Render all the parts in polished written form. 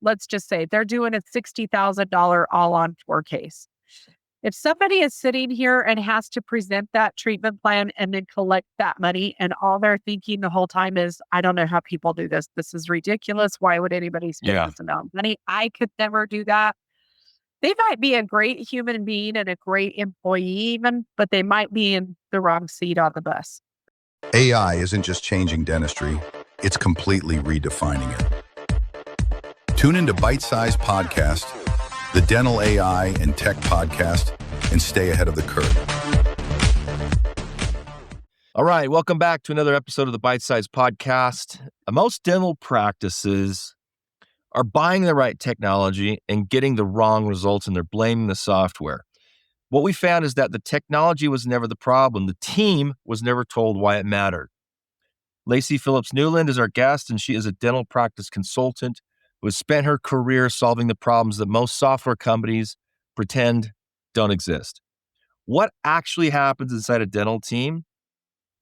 let's just say they're doing a $60,000 all-on-4 case. If somebody is sitting here and has to present that treatment plan and then collect that money, and all they're thinking the whole time is, I don't know how people do this. This is ridiculous. Why would anybody spend this amount of money? I could never do that. They might be a great human being and a great employee even, but they might be in the wrong seat on the bus. AI isn't just changing dentistry, it's completely redefining it. Tune into Bite Size Podcast, the dental AI and tech podcast, and stay ahead of the curve. All right, welcome back to another episode of the BYTE SIZED podcast. Most dental practices are buying the right technology and getting the wrong results, and they're blaming the software. What we found is that the technology was never the problem. The team was never told why it mattered. Laci Phillips Newland is our guest, and she is a dental practice consultant who has spent her career solving the problems that most software companies pretend don't exist. What actually happens inside a dental team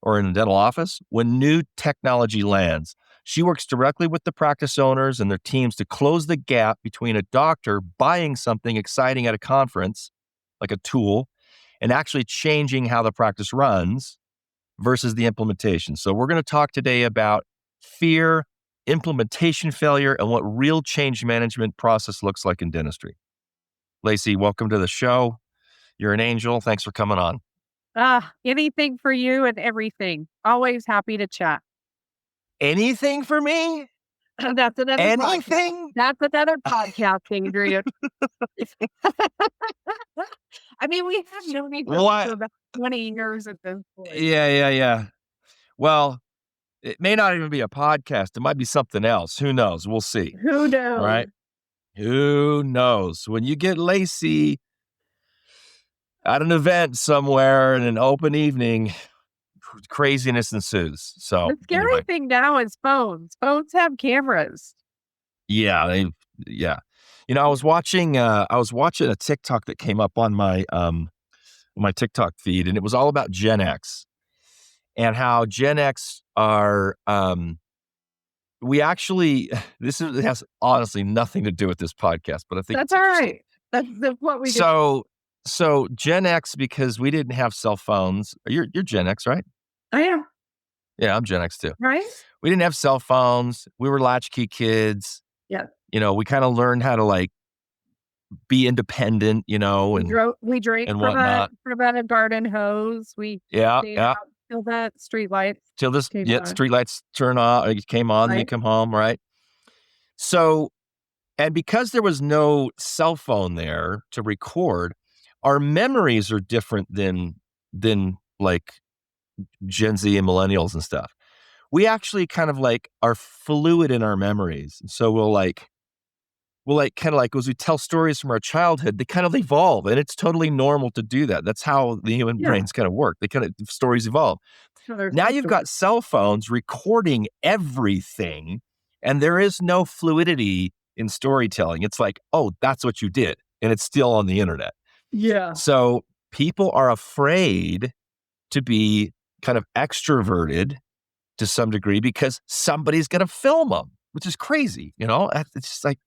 or in a dental office when new technology lands? She works directly with the practice owners and their teams to close the gap between a doctor buying something exciting at a conference, like a tool, and actually changing how the practice runs versus the implementation. So we're going to talk today about fear, implementation failure, and what real change management process looks like in dentistry. Laci, welcome to the show. You're an angel. Thanks for coming on. Anything for you and everything. Always happy to chat. Anything for me? That's another Anything? Podcast. That's another podcast, Adrian. I mean, we have known each other for about 20 years at this point. Yeah. Well, it may not even be a podcast. It might be something else. Who knows? We'll see. Who knows? Right? Who knows? When you get Laci at an event somewhere in an open evening, craziness ensues. So the scary thing now is phones. Phones have cameras. Yeah. You know, I was watching a TikTok that came up on my TikTok feed, and it was all about Gen X and how Gen X are. It has honestly nothing to do with this podcast, but I think that's all right. That's what we do. So Gen X, because we didn't have cell phones. You're Gen X, right? I am. Yeah, I'm Gen X too. Right? We didn't have cell phones. We were latchkey kids. Yeah. You know, we kind of learned how to like be independent, you know, and we drank and from whatnot. a garden hose. We stayed out till that street lights. Street lights turn off. It came on, then you come home, right? So, and because there was no cell phone there to record, our memories are different than like Gen Z and millennials and stuff. We actually kind of like are fluid in our memories. So we'll kind of like, as we tell stories from our childhood, they kind of evolve, and it's totally normal to do that. That's how the human brains kind of work. Stories evolve. Now you've got cell phones recording everything, and there is no fluidity in storytelling. It's like, oh, that's what you did, and it's still on the internet. Yeah. So people are afraid to be kind of extroverted to some degree because somebody's going to film them, which is crazy. You know, it's just like,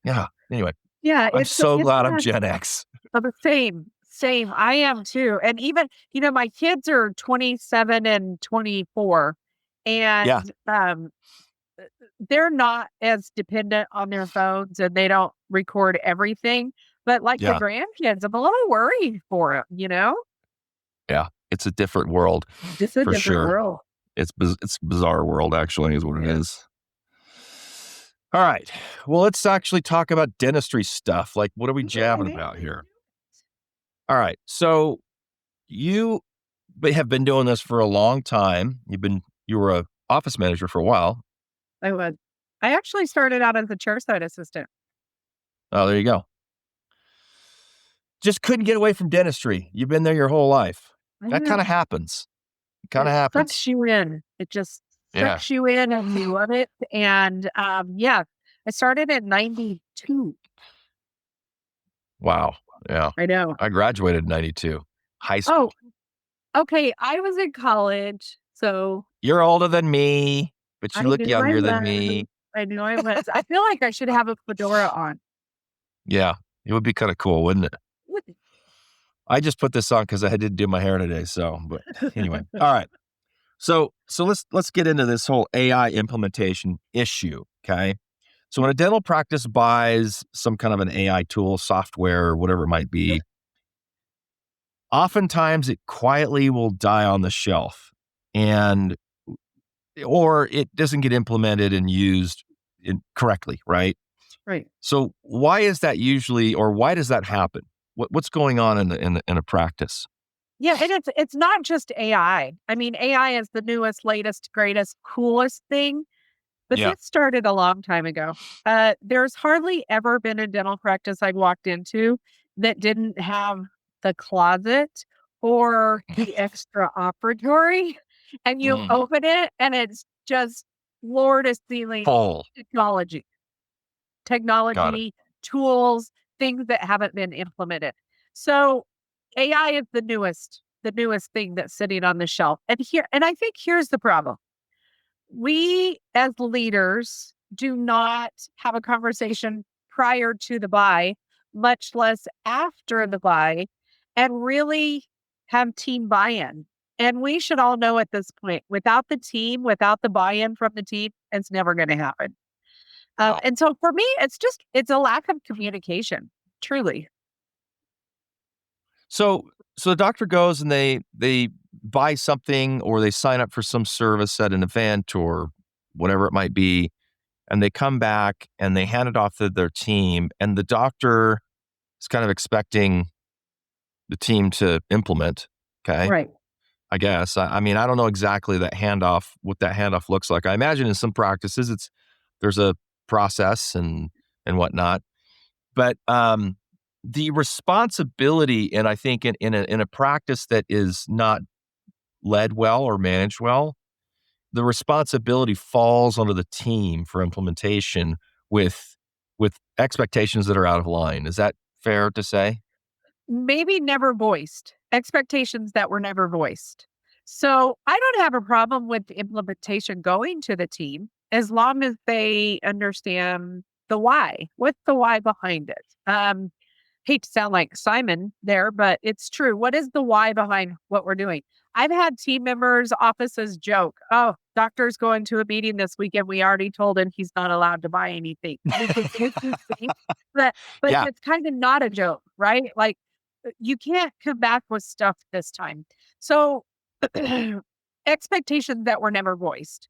anyway. Yeah. I'm so glad I'm Gen X. Same. I am too. And even, my kids are 27 and 24, and they're not as dependent on their phones, and they don't record everything. But like the grandkids, I'm a little worried for them, Yeah. It's a different world. It's a different world. It's a bizarre world, actually, is what it is. All right. Well, let's actually talk about dentistry stuff. Like, what are we jabbing about here? All right. So you have been doing this for a long time. You were an office manager for a while. I was. I actually started out as a chairside assistant. Oh, there you go. Just couldn't get away from dentistry. You've been there your whole life. That kind of happens. It sucks you in. It just sucks you in, and you love it. And I started in 92. Wow. Yeah. I know. I graduated in 92. High school. Oh, okay. I was in college, so. You're older than me, but you look younger than me. I knew I was. I feel like I should have a fedora on. Yeah, it would be kind of cool, wouldn't it? What I just put this on because I didn't do my hair today. So, but anyway, all right. So let's get into this whole AI implementation issue. Okay. So when a dental practice buys some kind of an AI tool, software, or whatever it might be, oftentimes it quietly will die on the shelf, and or it doesn't get implemented and used correctly, right? Right. So why is that usually, or why does that happen? What's going on in a practice? Yeah, and it's not just AI. I mean, AI is the newest, latest, greatest, coolest thing, but Yeah. this started a long time ago. There's hardly ever been a dental practice I've walked into that didn't have the closet or the extra operatory, and you Mm, open it and it's just floor to ceiling full. technology. Got it. Technology, tools, things that haven't been implemented. So AI is the newest thing that's sitting on the shelf. And I think here's the problem. We as leaders do not have a conversation prior to the buy, much less after the buy, and really have team buy-in. And we should all know at this point, without the team, without the buy-in from the team, it's never going to happen. No. And so for me, it's a lack of communication, truly. So the doctor goes and they buy something or they sign up for some service at an event or whatever it might be, and they come back and they hand it off to their team, and the doctor is kind of expecting the team to implement. Okay. Right. I guess. I mean, I don't know exactly what that handoff looks like. I imagine in some practices there's a process and whatnot. But the responsibility, and I think in a practice that is not led well or managed well, the responsibility falls onto the team for implementation with with expectations that are out of line. Is that fair to say? Maybe never voiced, expectations that were never voiced. So I don't have a problem with the implementation going to the team as long as they understand the why. What's the why behind it? Hate to sound like Simon there, but it's true. What is the why behind what we're doing? I've had team members, offices joke, oh, doctor's going to a meeting this weekend. We already told him he's not allowed to buy anything. But but Yeah. it's kind of not a joke, right? Like you can't come back with stuff this time. So expectations that were never voiced.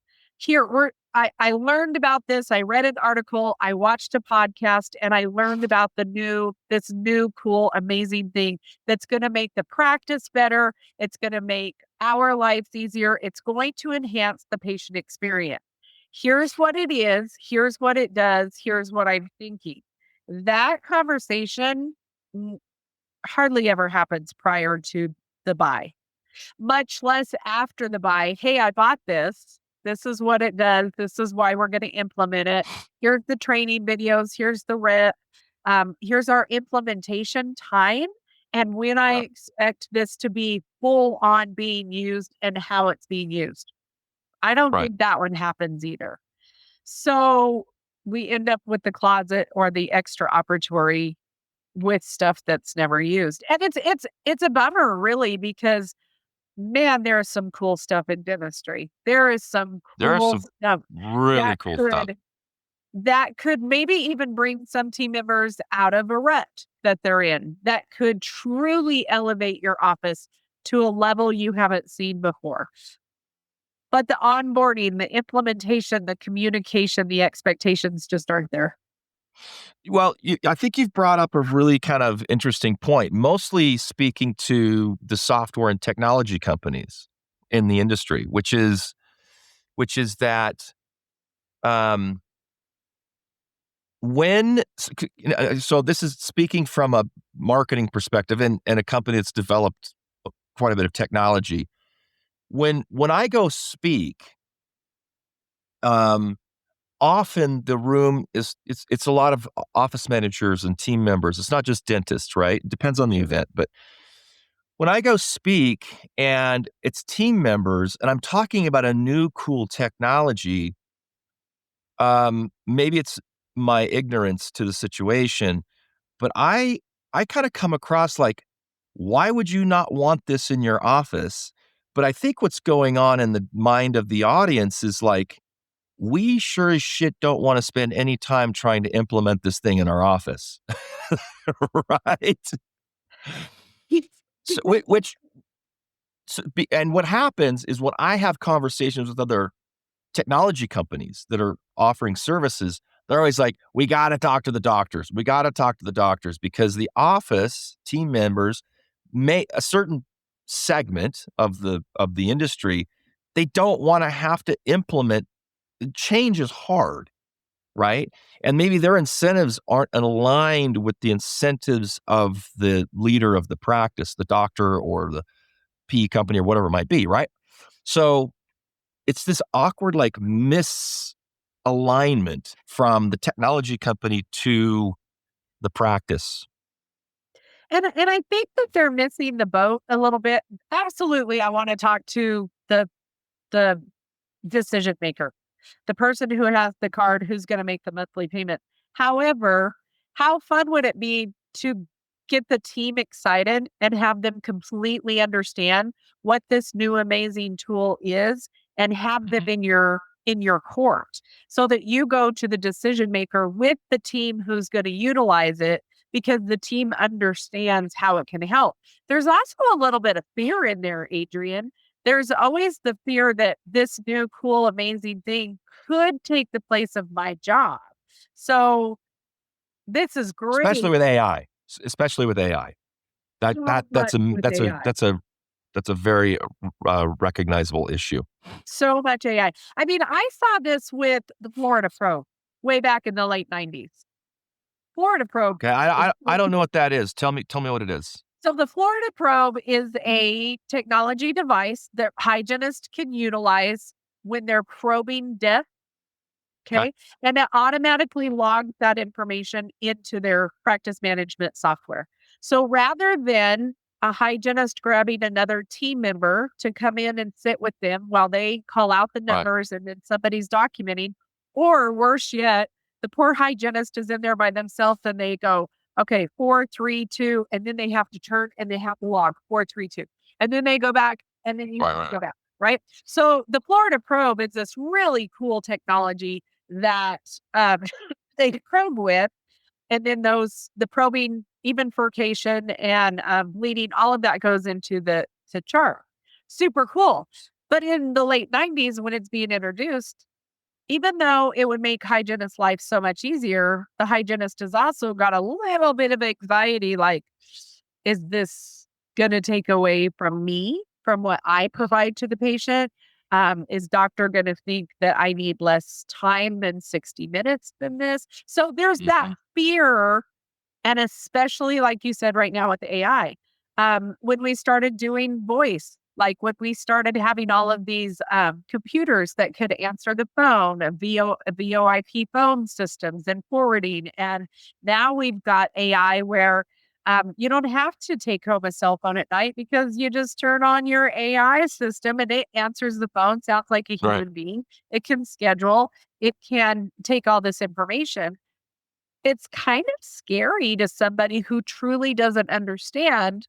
I learned about this. I read an article, I watched a podcast, and I learned about this new, cool, amazing thing that's going to make the practice better. It's going to make our lives easier. It's going to enhance the patient experience. Here's what it is. Here's what it does. Here's what I'm thinking. That conversation hardly ever happens prior to the buy, much less after the buy. Hey, I bought this. This is what it does. This is why we're going to implement it. Here's the training videos. Here's the rip. Here's our implementation time. And when I Yeah. expect this to be full on being used and how it's being used. I don't Right. think that one happens either. So we end up with the closet or the extra operatory with stuff that's never used. And it's a bummer really because man, there is some cool stuff in dentistry. There is some There are cool some stuff really that cool stuff. could maybe even bring some team members out of a rut that they're in. That could truly elevate your office to a level you haven't seen before. But the onboarding, the implementation, the communication, the expectations just aren't there. Well, I think you've brought up a really kind of interesting point, mostly speaking to the software and technology companies in the industry, which is that um, so this is speaking from a marketing perspective and a company that's developed quite a bit of technology. When I go speak, um, often the room it's a lot of office managers and team members. It's not just dentists, right? It depends on the event, but when I go speak and it's team members and I'm talking about a new cool technology, maybe it's my ignorance to the situation, but I kind of come across like, why would you not want this in your office? But I think what's going on in the mind of the audience is like, we sure as shit don't want to spend any time trying to implement this thing in our office. Right? So, and what happens is when I have conversations with other technology companies that are offering services, they're always like, we got to talk to the doctors. We got to talk to the doctors because the office team members may a certain segment of the industry, they don't want to have to implement change is hard, right? And maybe their incentives aren't aligned with the incentives of the leader of the practice, the doctor or the PE company or whatever it might be, right? So it's this awkward, like misalignment from the technology company to the practice. And I think that they're missing the boat a little bit. Absolutely, I want to talk to the decision maker, the person who has the card who's going to make the monthly payment. However, how fun would it be to get the team excited and have them completely understand what this new amazing tool is and have them in your court so that you go to the decision maker with the team who's going to utilize it because the team understands how it can help. There's also a little bit of fear in there, Adrian. There's always the fear that this new, cool, amazing thing could take the place of my job. So this is Especially great. with AI, especially with AI. That So that that's much a with AI. that's a very recognizable issue. So much AI. I mean, I saw this with the Florida Probe way back in the late 90s. Florida Probe. Okay, I don't know what that is. Tell me what it is. So the Florida Probe is a technology device that hygienists can utilize when they're probing death. Okay, Okay. And it automatically logs that information into their practice management software. So rather than a hygienist grabbing another team member to come in and sit with them while they call out the right, numbers and then somebody's documenting, or worse yet, the poor hygienist is in there by themselves and they go, okay, 432, and then they have to turn and they have to log 432. And then they go back and then you right. go back, right? So the Florida Probe is this really cool technology that they probe with, and then the probing, even furcation and bleeding, all of that goes into the chart. Super cool. But in the late 90s, when it's being introduced, even though it would make hygienist's life so much easier, the hygienist has also got a little bit of anxiety like, is this going to take away from me, from what I provide to the patient? Is doctor going to think that I need less time than 60 minutes than this? So there's that Mhm. fear. And especially, like you said, right now with AI, when we started doing voice, like when we started having all of these computers that could answer the phone, VoIP phone systems and forwarding. And now we've got AI where you don't have to take home a cell phone at night because you just turn on your AI system and it answers the phone, sounds like a Right. human being. It can schedule, it can take all this information. It's kind of scary to somebody who truly doesn't understand.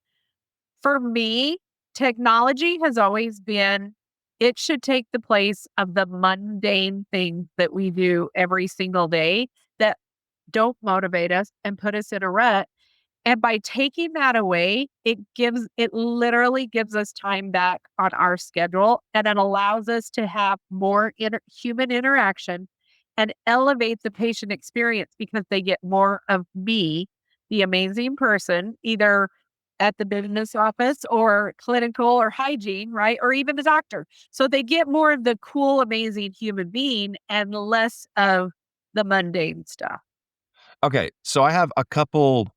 For me, technology has always been, it should take the place of the mundane things that we do every single day that don't motivate us and put us in a rut. And by taking that away, it literally gives us time back on our schedule and it allows us to have more human interaction and elevate the patient experience because they get more of me, the amazing person, either at the business office or clinical or hygiene, right? Or even the doctor. So they get more of the cool, amazing human being and less of the mundane stuff. Okay, so I have a couple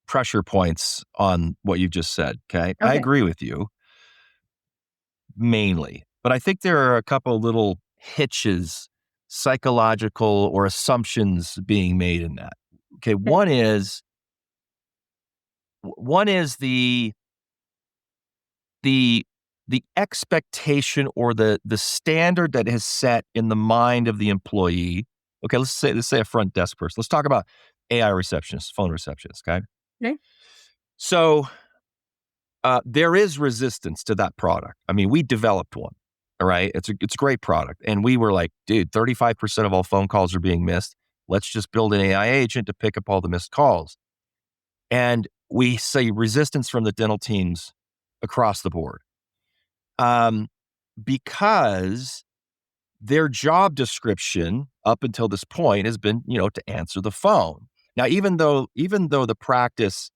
pressure points on what you've just said. Okay, I Okay. agree with you mainly, but I think there are a couple little hitches, psychological or assumptions being made in that. Okay, one is the the expectation or the standard that is set in the mind of the employee. Okay, let's say a front desk person. Let's talk about AI receptionists, phone receptionists. Okay, Okay. so there is resistance to that product. I mean, we developed one. All right, it's a great product, and we were like, dude, 35% of all phone calls are being missed. Let's just build an AI agent to pick up all the missed calls. And we see resistance from the dental teams across the board, because their job description up until this point has been, to answer the phone. Now, even though the practice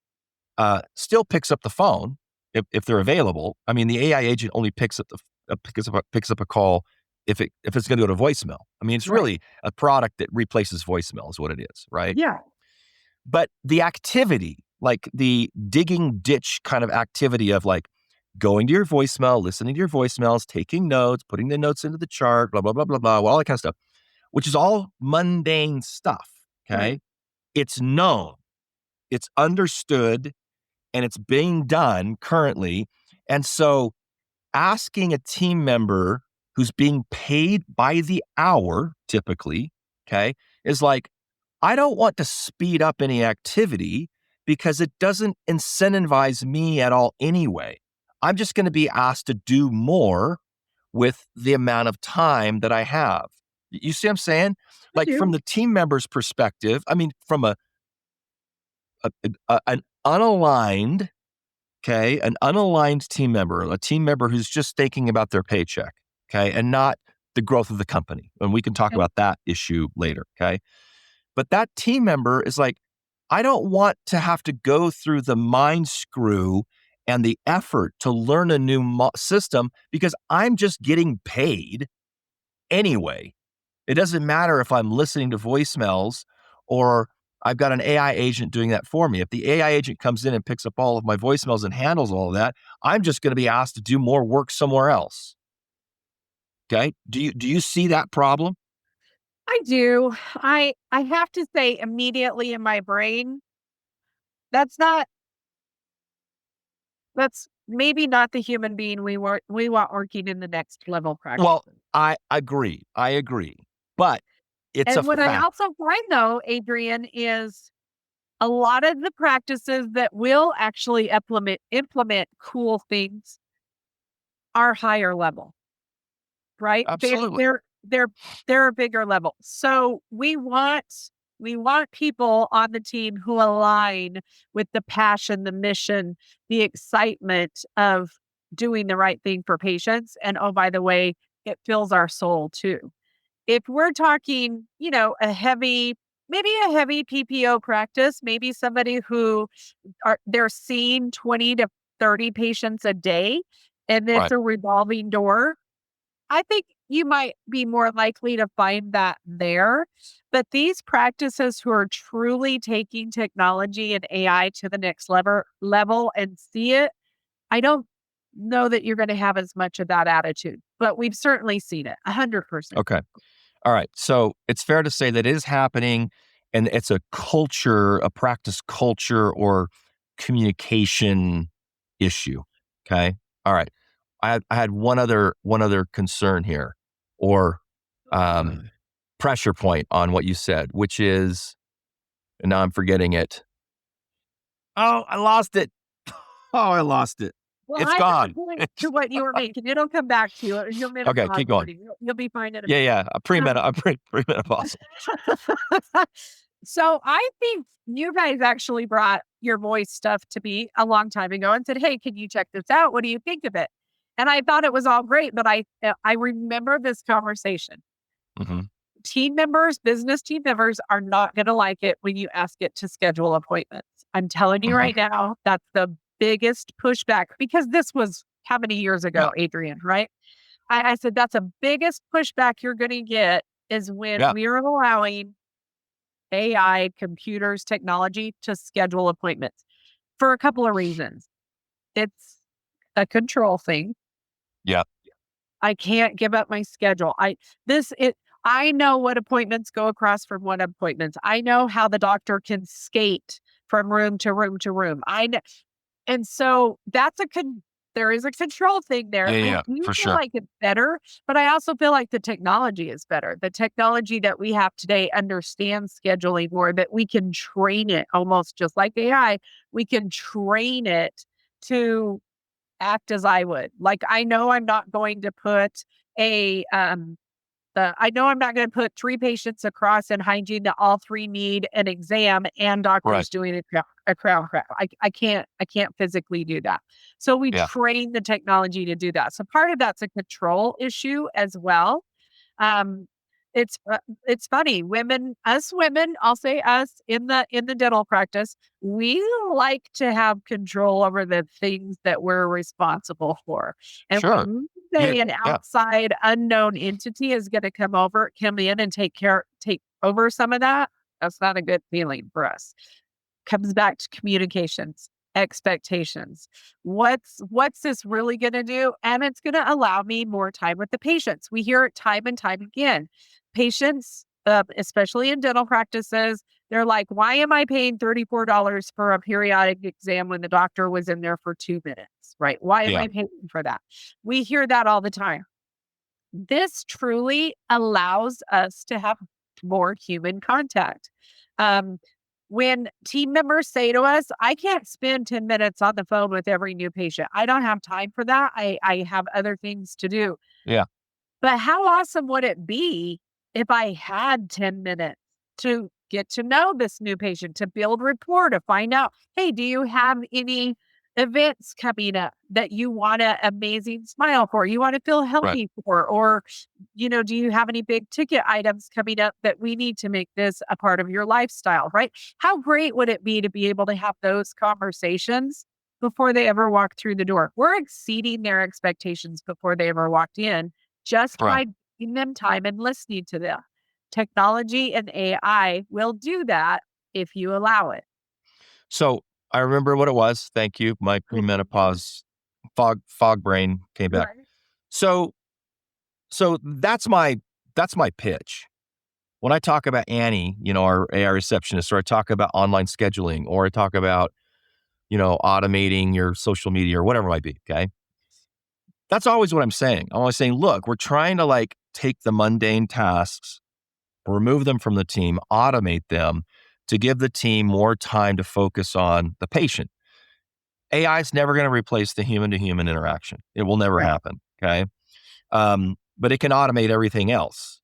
still picks up the phone if they're available. I mean, the AI agent only picks up a call if it's going to go to voicemail. I mean, it's Right. really a product that replaces voicemail is what it is, right? Yeah. But the activity, like the digging ditch kind of activity of like going to your voicemail, listening to your voicemails, taking notes, putting the notes into the chart, blah, blah, blah, blah, blah, all that kind of stuff, which is all mundane stuff. Okay. Right. It's known, it's understood, and it's being done currently. And so asking a team member who's being paid by the hour, typically, okay, is like, I don't want to speed up any activity because it doesn't incentivize me at all anyway. I'm just going to be asked to do more with the amount of time that I have. You see what I'm saying? I Like from do. the team member's perspective, I mean, from an unaligned, okay, an unaligned team member, a team member who's just thinking about their paycheck, okay, and not the growth of the company. And we can talk Okay. about that issue later, okay? But that team member is like, I don't want to have to go through the mind screw and the effort to learn a new system because I'm just getting paid anyway. It doesn't matter if I'm listening to voicemails or I've got an AI agent doing that for me. If the AI agent comes in and picks up all of my voicemails and handles all of that, I'm just going to be asked to do more work somewhere else. Okay? Do you see that problem? I do. I have to say immediately in my brain, that's not that's maybe not the human being we want working in the next level practice. Well, I agree. I agree. But it's a And what I fact. also find though, Adrian, is a lot of the practices that will actually implement cool things are higher level, right? Absolutely. They're a bigger level. So we want people on the team who align with the passion, the mission, the excitement of doing the right thing for patients. And oh, by the way, it fills our soul too. If we're talking, maybe a heavy PPO practice, maybe somebody who they're seeing 20 to 30 patients a day, and it's Right. a revolving door, I think you might be more likely to find that there. But these practices who are truly taking technology and AI to the next level and see it, I don't know that you're going to have as much of that attitude, but we've certainly seen it 100%. Okay. All right. So it's fair to say that it is happening and it's a culture, a practice culture or communication issue. Okay. All right. I had one other concern here or pressure point on what you said, which is, and now I'm forgetting it. Oh, I lost it. Oh, I lost it. Well, It's I have a gone. point to what you were making. It'll come back to you. You'll Okay, menopause keep going. already. You'll be fine in a Yeah, minute. yeah. I'm premenopausal. So I think you guys actually brought your voice stuff to me a long time ago and said, "Hey, can you check this out? What do you think of it?" And I thought it was all great, but I remember this conversation. Hmm. Business team members are not going to like it when you ask it to schedule appointments. I'm telling you Hmm. right now, that's the biggest pushback because this was how many years Yeah, ago, Adrian, right? I said, that's the biggest pushback you're going to get is when yeah, we're allowing AI, computers, technology to schedule appointments for a couple of reasons. It's a control thing. yeah. I can't give up my schedule. I know what appointments go across from what appointments. I know how the doctor can skate from room to room to room. I know, and so there is a control thing there. I Yeah, do for feel sure. like it's better, but I also feel like the technology is better. The technology that we have today understands scheduling more, that we can train it almost just like AI. We can train it to act as I would. Like, I know I'm not going to put a I know I'm not going to put three patients across in hygiene that all three need an exam and Right. doctors doing a crown crack. I can't physically do that. So we Yeah. train the technology to do that. So part of that's a control issue as well. Um, it's funny. Us women, I'll say us in the dental practice, we like to have control over the things that we're responsible for. And when Sure. you You, say an yeah. outside unknown entity is going to come in and take over some of that, that's not a good feeling for us. Comes back to communications, expectations. What's this really going to do? And it's going to allow me more time with the patients. We hear it time and time again. Patients, especially in dental practices, they're like, why am I paying $34 for a periodic exam when the doctor was in there for 2 minutes? Right? Why am Yeah. I paying for that? We hear that all the time. This truly allows us to have more human contact. Um, when team members say to us, I can't spend 10 minutes on the phone with every new patient. I don't have time for that. I have other things to do. Yeah. But how awesome would it be if I had 10 minutes to get to know this new patient, to build rapport, to find out, hey, do you have any events coming up that you want an amazing smile for, you want to feel Right. healthy for, or, do you have any big ticket items coming up that we need to make this a part of your lifestyle, right? How great would it be to be able to have those conversations before they ever walk through the door? We're exceeding their expectations before they ever walked in just Right. by giving them time and listening to them. Technology and AI will do that if you allow it. So I remember what it was. Thank you. My premenopause fog brain came back. Right. So that's my pitch. When I talk about Annie, our AI receptionist, or I talk about online scheduling, or I talk about, automating your social media or whatever it might be. Okay. That's always what I'm saying. I'm always saying, look, we're trying to take the mundane tasks, remove them from the team, automate them to give the team more time to focus on the patient. AI is never going to replace the human to human interaction. It will never Right. happen. Okay. But it can automate everything else,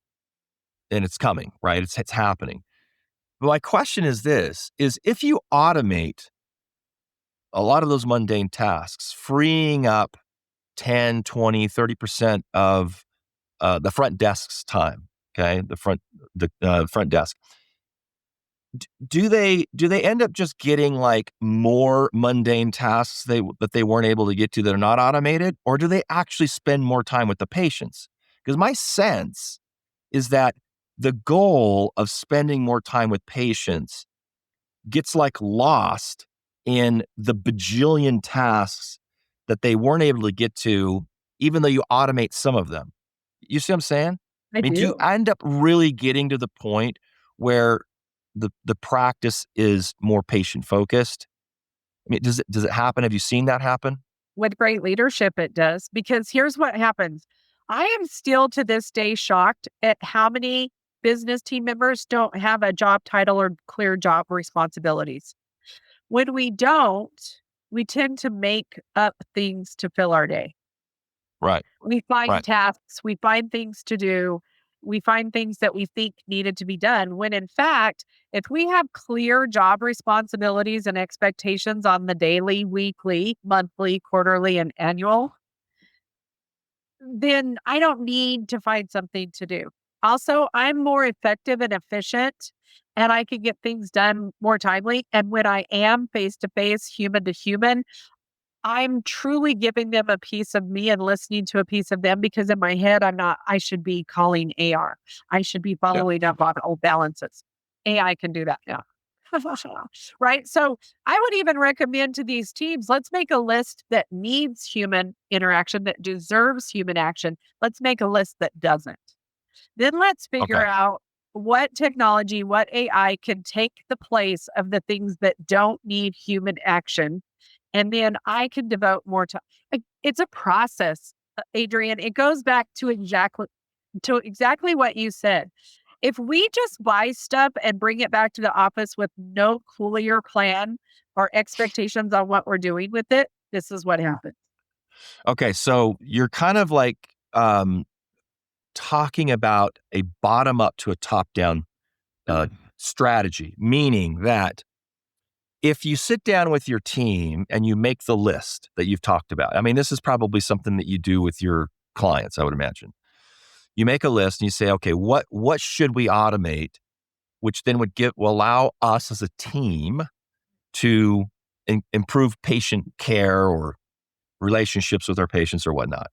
and it's coming, right? It's happening. But my question is this, is if you automate a lot of those mundane tasks, freeing up 10, 20, 30% of the front desk's time, okay? The front desk. Do they end up just getting more mundane tasks that they weren't able to get to that are not automated, or do they actually spend more time with the patients? Because my sense is that the goal of spending more time with patients gets lost in the bajillion tasks that they weren't able to get to, even though you automate some of them. You see what I'm saying? I I mean, do you do. end up really getting to the point where the practice is more patient focused? I mean, does it happen? Have you seen that happen? With great leadership, it does. Because here's what happens. I am still to this day shocked at how many business team members don't have a job title or clear job responsibilities. When we don't, we tend to make up things to fill our day. Right, We find right. tasks, we find things to do, we find things that we think needed to be done. When in fact, if we have clear job responsibilities and expectations on the daily, weekly, monthly, quarterly, and annual, then I don't need to find something to do. Also, I'm more effective and efficient, and I can get things done more timely. And when I am face to face, human to human, I'm truly giving them a piece of me and listening to a piece of them, because in my head, I should be calling AR. I should be Yeah. following up on old balances. AI can do that now. Right. So I would even recommend to these teams, let's make a list that needs human interaction, that deserves human action. Let's make a list that doesn't. Then let's figure Okay. out what technology, what AI can take the place of the things that don't need human action, And then I can devote more time. It's a process, Adrian. It goes back to exactly what you said. If we just buy stuff and bring it back to the office with no clear plan or expectations on what we're doing with it, this is what happens. Okay, so you're kind of like talking about a bottom up to a top down strategy, meaning that if you sit down with your team and you make the list that you've talked about, I mean, this is probably something that you do with your clients, I would imagine. You make a list and you say, okay, what should we automate, which then will allow us as a team to improve patient care or relationships with our patients or whatnot,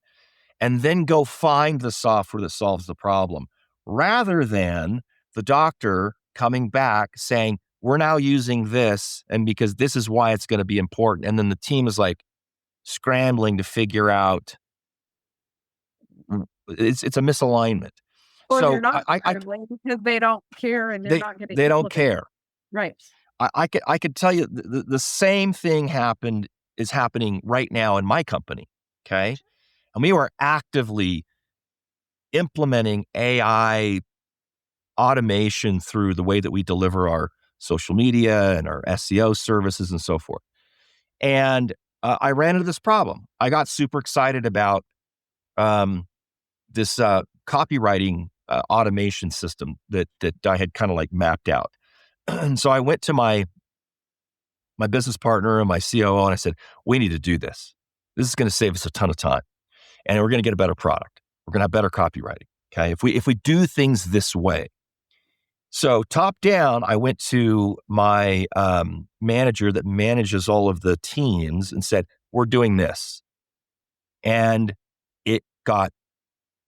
and then go find the software that solves the problem, rather than the doctor coming back saying, we're now using this, and because this is why it's going to be important. And then the team is like scrambling to figure out, it's a misalignment. Or So they're not scrambling because they don't care and they're not going to they don't implement it. care. Right. I could tell you the same thing is happening right now in my company. Okay. And we were actively implementing AI automation through the way that we deliver our social media and our SEO services and so forth. And I ran into this problem. I got super excited about this copywriting automation system that I had kind of like mapped out. And so I went to my business partner and my COO and I said, we need to do this. This is going to save us a ton of time, and we're going to get a better product. We're going to have better copywriting. Okay, if we do things this way. So top down, I went to my manager that manages all of the teams and said, we're doing this. And it got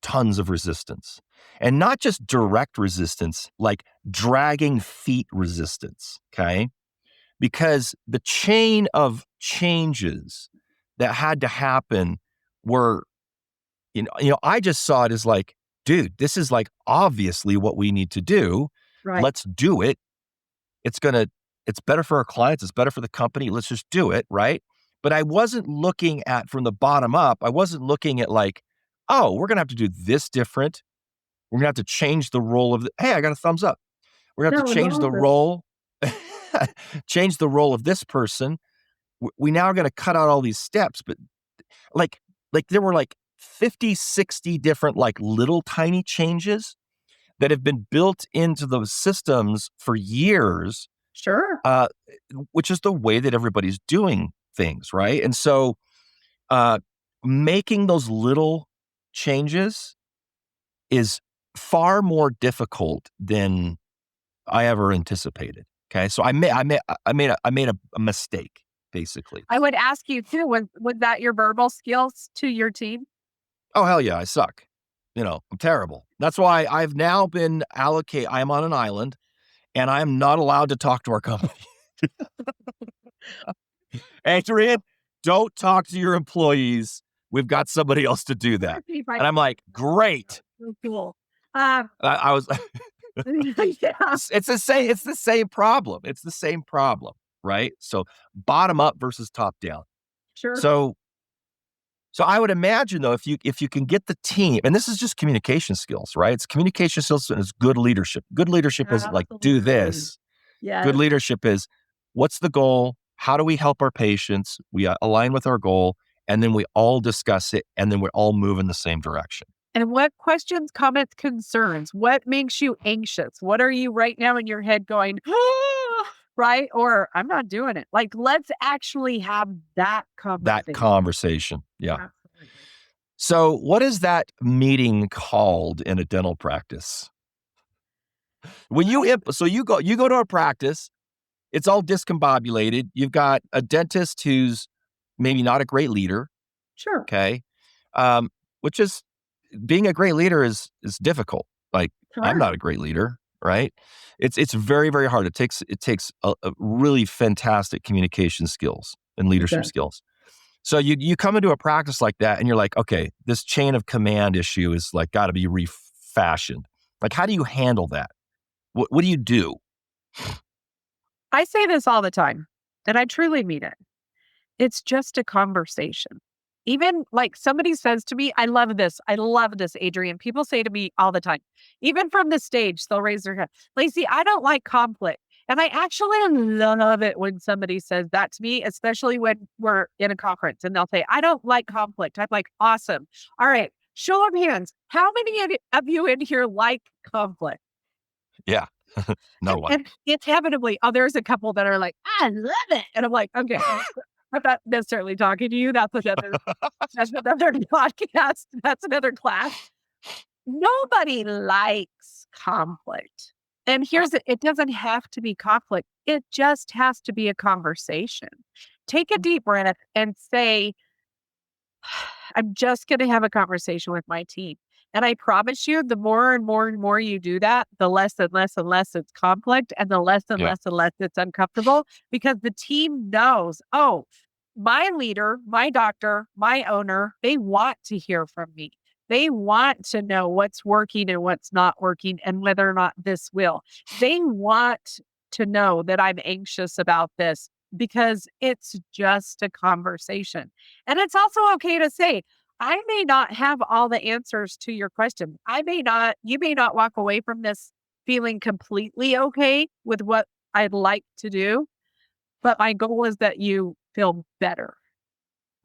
tons of resistance, and not just direct resistance, like dragging feet resistance. Okay. Because the chain of changes that had to happen were, I just saw it as like, dude, this is like obviously what we need to do. Right. Let's do it. It's better for our clients. It's better for the company. Let's just do it. Right. But I wasn't looking at from the bottom up. I wasn't looking at like, oh, we're going to have to do this different. We're going to have to change the role of hey, I got a thumbs up. We're going to have to change the role, change the role of this person. We now are going to cut out all these steps, but like there were like 50, 60 different like little tiny changes that have been built into those systems for years. Sure. Which is the way that everybody's doing things, right? And so making those little changes is far more difficult than I ever anticipated. Okay, so I made a mistake, basically. I would ask you too, was that your verbal skills to your team? Oh, hell yeah, I suck. I'm terrible. That's why I've now been allocated. I'm on an island and I'm not allowed to talk to our company. Adrian, don't talk to your employees. We've got somebody else to do that. And I'm like, great. So cool. I was, Yeah. it's the same problem. It's the same problem, right? So bottom up versus top down. Sure. So I would imagine though, if you can get the team, and this is just communication skills, right? It's communication skills and it's good leadership. Good leadership is like, do this. Yeah. Good leadership is, what's the goal? How do we help our patients? We align with our goal, and then we all discuss it, and then we all move in the same direction. And what questions, comments, concerns? What makes you anxious? What are you right now in your head going, right? Or I'm not doing it. Like, let's actually have that conversation. Yeah. Absolutely. So what is that meeting called in a dental practice? When you go to a practice, it's all discombobulated. You've got a dentist who's maybe not a great leader. Sure. Okay. Which is, being a great leader is difficult. Like, Sure. I'm not a great leader, right? It's very, very hard. It takes a really fantastic communication skills and leadership skills. So you come into a practice like that and you're like, okay, this chain of command issue is like got to be refashioned. Like, how do you handle that? What do you do? I say this all the time, and I truly mean it. It's just a conversation. Even like somebody says to me, I love this. I love this, Adrian. People say to me all the time, even from the stage, they'll raise their hand. Laci, I don't like conflict. And I actually love it when somebody says that to me, especially when we're in a conference and they'll say, I don't like conflict. I'm like, awesome. All right. Show of hands. How many of you in here like conflict? Yeah. No one. And inevitably, there's a couple that are like, I love it. And I'm like, okay, I'm not necessarily talking to you. That's another podcast. That's another class. Nobody likes conflict. And it doesn't have to be conflict. It just has to be a conversation. Take a deep breath and say, I'm just going to have a conversation with my team. And I promise you, the more and more and more you do that, the less and less and less it's conflict and the less and Yeah. less and less it's uncomfortable because the team knows, oh, my leader, my doctor, my owner, they want to hear from me. They want to know what's working and what's not working and whether or not this will. They want to know that I'm anxious about this because it's just a conversation. And it's also okay to say, I may not have all the answers to your question. You may not walk away from this feeling completely okay with what I'd like to do, but my goal is that you feel better.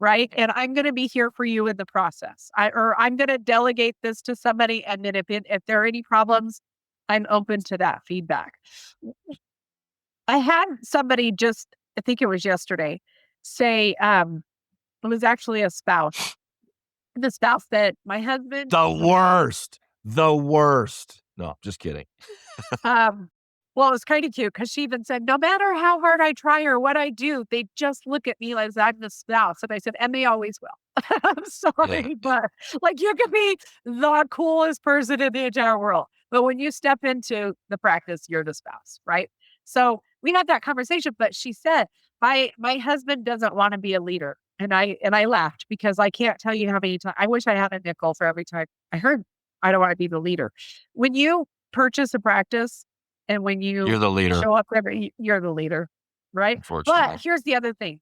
Right. And I'm going to be here for you in the process. I'm going to delegate this to somebody. And then if there are any problems, I'm open to that feedback. I had somebody I think it was yesterday, say, it was actually a spouse. The spouse said, my husband, The worst. The worst. No, just kidding. well, it was kind of cute because she even said, no matter how hard I try or what I do, they just look at me like I'm the spouse. And I said, and they always will. I'm sorry, but like you could be the coolest person in the entire world. But when you step into the practice, you're the spouse, right? So we had that conversation, but she said, my husband doesn't want to be a leader. And I laughed because I can't tell you how many times I wish I had a nickel for every time I heard I don't want to be the leader. When you purchase a practice and when You're you the leader, show up you're the leader, right? unfortunately. But here's the other thing.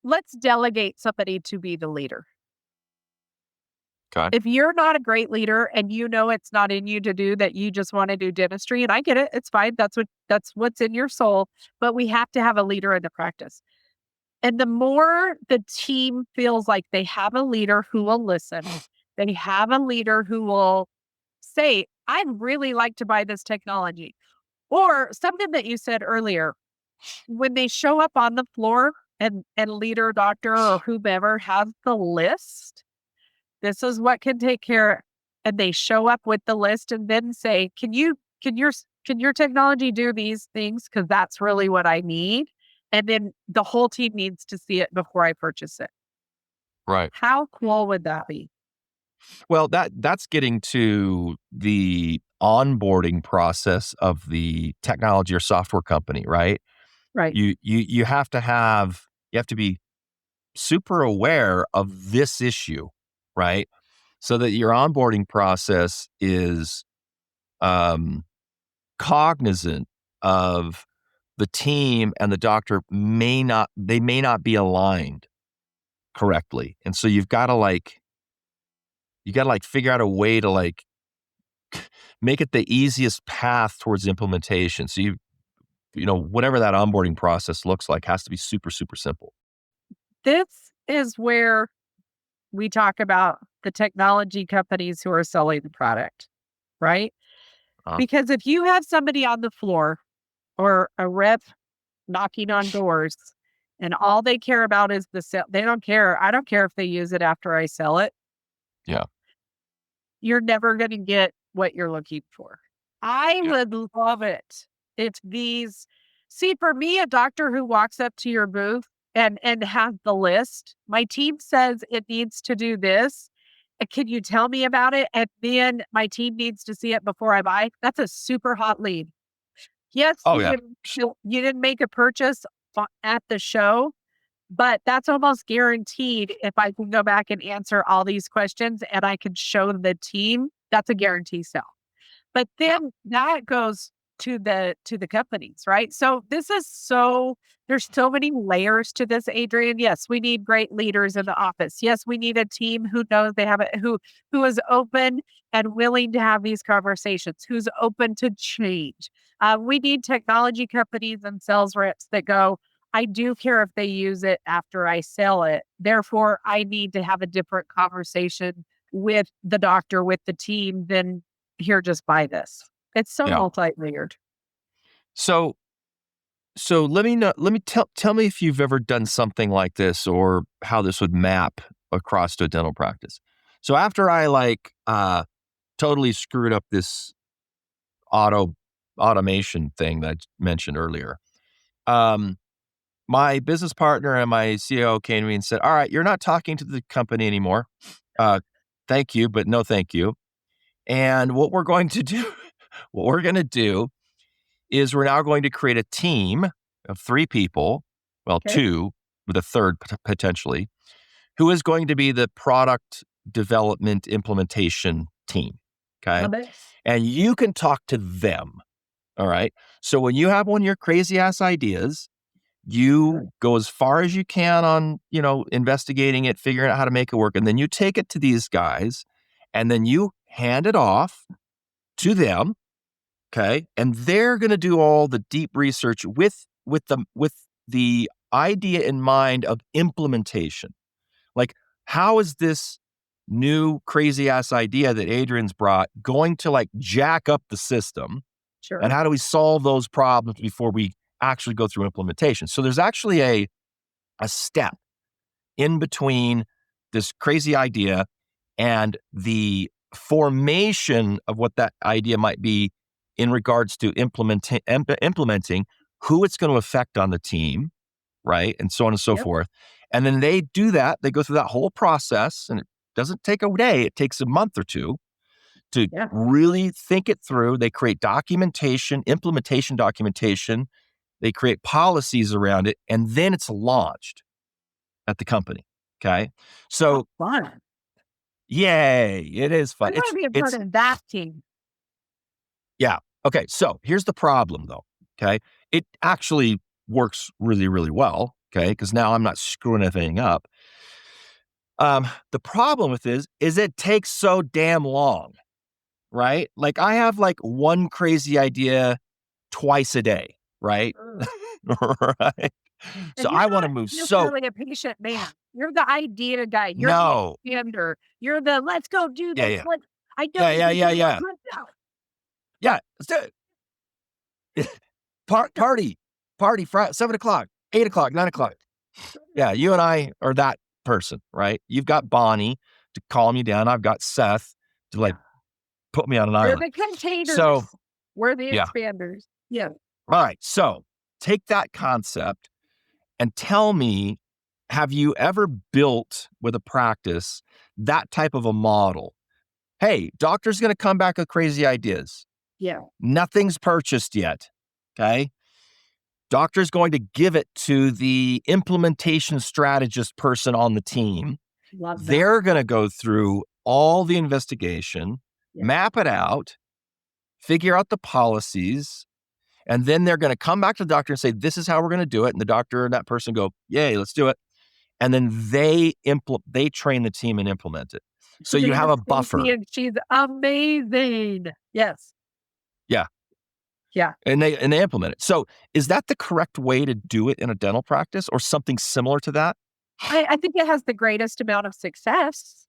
Let's delegate somebody to be the leader. Okay. If you're not a great leader and you know it's not in you to do that, you just want to do dentistry, and I get it, it's fine. That's what's in your soul. But we have to have a leader in the practice. And the more the team feels like they have a leader who will listen, they have a leader who will say, I'd really like to buy this technology. Or something that you said earlier, when they show up on the floor and leader, doctor, or whomever has the list, this is what can take care. And they show up with the list and then say, can your technology do these things? Because that's really what I need. And then the whole team needs to see it before I purchase it. Right. How cool would that be? Well, that's getting to the onboarding process of the technology or software company, right? Right. You have to be super aware of this issue, right? So that your onboarding process is cognizant of the team and the doctor may not be aligned correctly. And so you got to figure out a way to make it the easiest path towards implementation. So whatever that onboarding process looks like has to be super, super simple. This is where we talk about the technology companies who are selling the product, right? Because if you have somebody on the floor or a rep knocking on doors and all they care about is the sale, they don't care. I don't care if they use it after I sell it. Yeah. You're never going to get what you're looking for. I would love it if for me, a doctor who walks up to your booth and has the list, my team says it needs to do this. Can you tell me about it? And then my team needs to see it before I buy. That's a super hot lead. Yes, Oh, you yeah. didn't make a purchase at the show, but that's almost guaranteed if I can go back and answer all these questions and I can show the team, that's a guarantee sell. But then that goes to the companies, right? So there's so many layers to this, Adrian. Yes, we need great leaders in the office. Yes, we need a team who knows they have it, who is open and willing to have these conversations, who's open to change. We need technology companies and sales reps that go, I do care if they use it after I sell it. Therefore, I need to have a different conversation with the doctor, with the team, than here, just buy this. It's so Yeah. multi-layered. So let me know. Tell me if you've ever done something like this or how this would map across to a dental practice. So after I totally screwed up this automation thing that I mentioned earlier, my business partner and my CEO came to me and said, "All right, you're not talking to the company anymore. Thank you, but no, thank you. And what we're going to do, what we're going to do is we're now going to create a team of 3 people, well, Okay. 2 with a third potentially, who is going to be the product development implementation team." Okay. Love it. And you can talk to them. All right. So when you have one of your crazy ass ideas, you go as far as you can on, investigating it, figuring out how to make it work. And then you take it to these guys and then you hand it off to them. Okay. And they're going to do all the deep research with the idea in mind of implementation. Like, how is this new crazy ass idea that Adrian's brought going to jack up the system? Sure. And how do we solve those problems before we actually go through implementation? So there's actually a step in between this crazy idea and the formation of what that idea might be in regards to implementing who it's going to affect on the team, right? And so on and so Yep. forth. And then they do that. They go through that whole process, and it doesn't take a day. It takes a month or two to Yeah. really think it through. They create documentation, implementation documentation. They create policies around it, and then it's launched at the company. Okay. So, Fun. yay, it is I fun. want to be a part of that team. Yeah. Okay. So here's the problem though. Okay. It actually works really, really well. Okay. Because now I'm not screwing anything up. The problem with this is it takes so damn long, right? Like I have one crazy idea twice a day, right? Right. So And I you're want to not move. So necessarily a patient man. You're the idea guy. You're no. the expander. You're the let's go do Yeah. this. Yeah. I know Yeah. you can do Yeah. it. Let's go. Yeah. Let's do it. Party, 7:00, 8:00, 9:00. Yeah, you and I are that person, right? You've got Bonnie to calm you down. I've got Seth to put me on an We're island. the containers. So We're the yeah. expanders. Yeah. All right. So take that concept and tell me, have you ever built with a practice that type of a model? Hey, doctor's going to come back with crazy ideas. Yeah. Nothing's purchased yet. Okay. Doctor's going to give it to the implementation strategist person on the team. Love that. They're going to go through all the investigation, map it out, figure out the policies, and then they're going to come back to the doctor and say, this is how we're going to do it. And the doctor and that person go, yay, let's do it. And then they train the team and implement it. So you have a buffer. And she's amazing. Yes. Yeah. Yeah. And they implement it. So is that the correct way to do it in a dental practice or something similar to that? I think it has the greatest amount of success.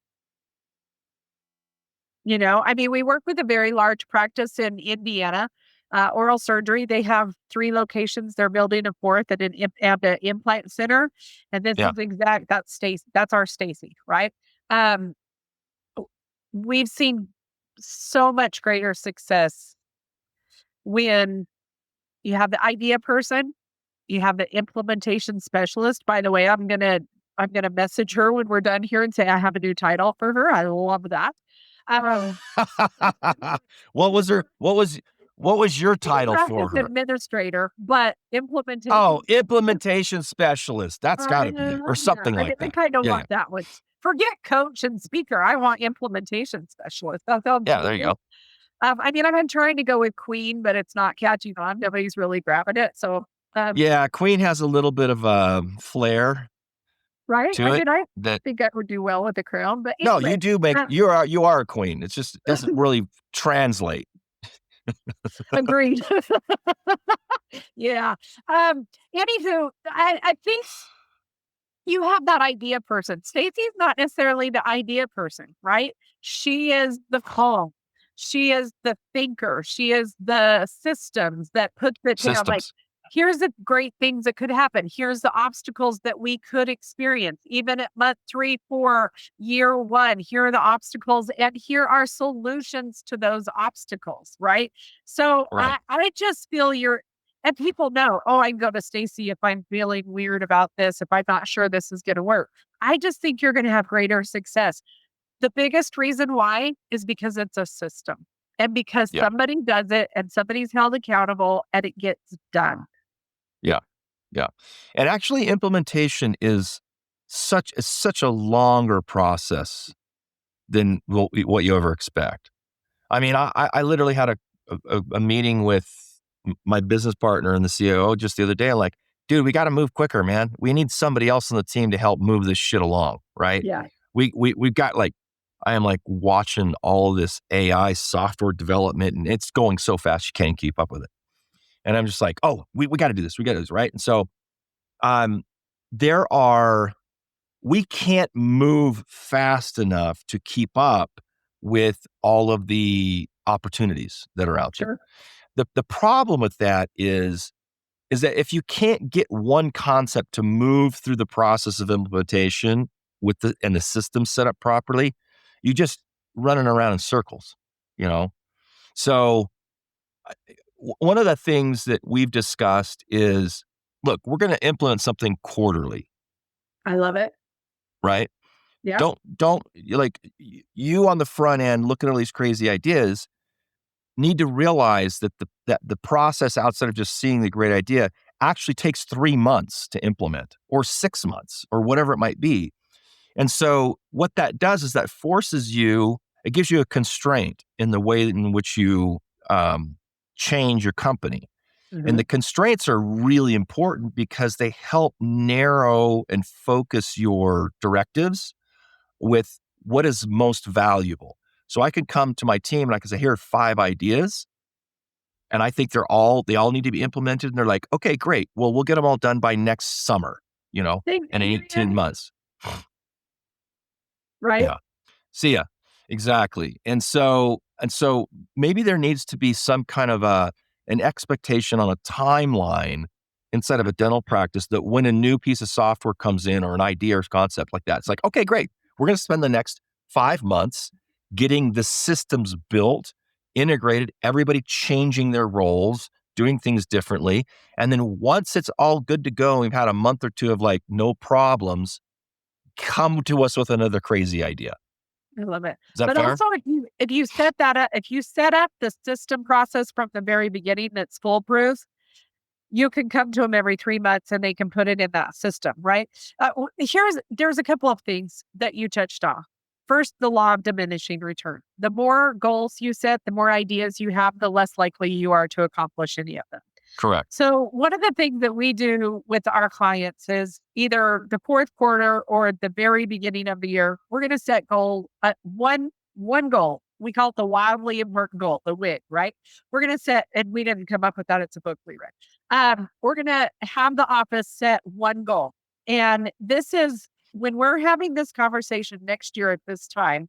We work with a very large practice in Indiana, oral surgery. They have 3 locations. They're building a 4th at an implant center. And this is that's Stacy. That's our Stacy, right? We've seen so much greater success when you have the idea person, you have the implementation specialist. By the way, I'm gonna message her when we're done here and say I have a new title for her. I love that. What was your title for her? Administrator, but implementation. Oh, implementation specialist. That's got to be it, or something like that. I kind of want that one. Forget coach and speaker. I want implementation specialist. That sounds there you go. I mean, I've been trying to go with Queen, but it's not catching on. Nobody's really grabbing it. So, Yeah, Queen has a little bit of a flair right? to I it mean, I that think I would do well with the crown. But no, you anyway, do make um, you are a queen. It's just it doesn't really translate. agreed. Yeah. Anywho, I think you have that idea person. Stacy's not necessarily the idea person, right? She is the calm. She is the thinker. She is the systems that puts it down. Like, Systems. here's the great things that could happen. Here's the obstacles that we could experience, even at month 3, 4, year 1. Here are the obstacles, and here are solutions to those obstacles, right? So Right. I just feel and people know, oh, I can go to Stacy if I'm feeling weird about this, if I'm not sure this is going to work. I just think you're going to have greater success. The biggest reason why is because it's a system and because Yeah. somebody does it and somebody's held accountable and it gets done. Yeah. Yeah. And actually implementation is such a longer process than what you ever expect. I mean, I literally had a meeting with my business partner and the COO just the other day. I'm like, dude, we got to move quicker, man. We need somebody else on the team to help move this shit along, right? Yeah. We've got like, I am like watching all this AI software development, and it's going so fast you can't keep up with it. And I'm just like, oh, we got to do this. We got to do this, right? And so, um, there are we can't move fast enough to keep up with all of the opportunities that are out there. Sure. The problem with that is that if you can't get one concept to move through the process of implementation and the system set up properly, you just running around in circles, you know? So one of the things that we've discussed is, look, we're going to implement something quarterly, I love it. right? Yeah. Don't you like you on the front end looking at all these crazy ideas need to realize that the process outside of just seeing the great idea actually takes 3 months to implement or 6 months or whatever it might be. And so what that does is that forces you, it gives you a constraint in the way in which you change your company. And Mhm. the constraints are really important because they help narrow and focus your directives with what is most valuable. So I could come to my team and I could say, here are 5 ideas. And I think they all need to be implemented. And they're like, okay, great. Well, we'll get them all done by next summer, Thanks, and in 18 Adrian. months. Right? Yeah. See ya. Exactly. And so maybe there needs to be some kind of an expectation on a timeline inside of a dental practice that when a new piece of software comes in or an idea or concept like that, it's like, okay, great. We're going to spend the next 5 months getting the systems built, integrated, everybody changing their roles, doing things differently. And then once it's all good to go, we've had a month or two of like no problems, come to us with another crazy idea. I love it. Is that But fair? also if you set that up, if you set up the system process from the very beginning that's foolproof, you can come to them every 3 months and they can put it in that system, right? There's a couple of things that you touched on. First, the law of diminishing return. The more goals you set, the more ideas you have, the less likely you are to accomplish any of them. Correct. So one of the things that we do with our clients is either the fourth quarter or at the very beginning of the year, we're going to set one goal. We call it the wildly important goal, the WIG, right? We're going to set, and we didn't come up with that. It's a book we read. We're going to have the office set one goal. And this is when we're having this conversation next year at this time,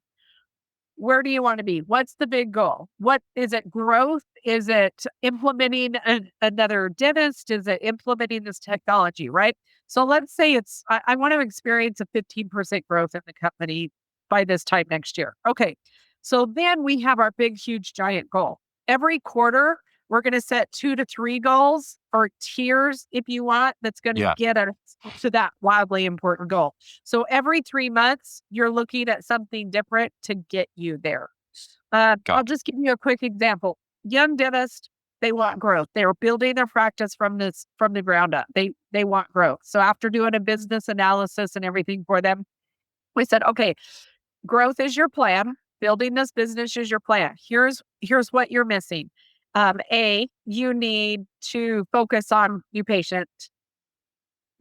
where do you want to be? What's the big goal? What is it? Growth? Is it implementing another dentist? Is it implementing this technology? Right. So let's say I want to experience a 15% growth in the company by this time next year. Okay. So then we have our big, huge, giant goal. Every quarter, we're going to set 2 to 3 goals or tiers, if you want, that's going to Yeah. get us to that wildly important goal. So every 3 months, you're looking at something different to get you there. I'll Gotcha. just give you a quick example. Young dentist, they want growth. They are building their practice from the ground up. They want growth. So after doing a business analysis and everything for them, we said, okay, growth is your plan. building this business is your plan. Here's what you're missing. A, you need to focus on new patients,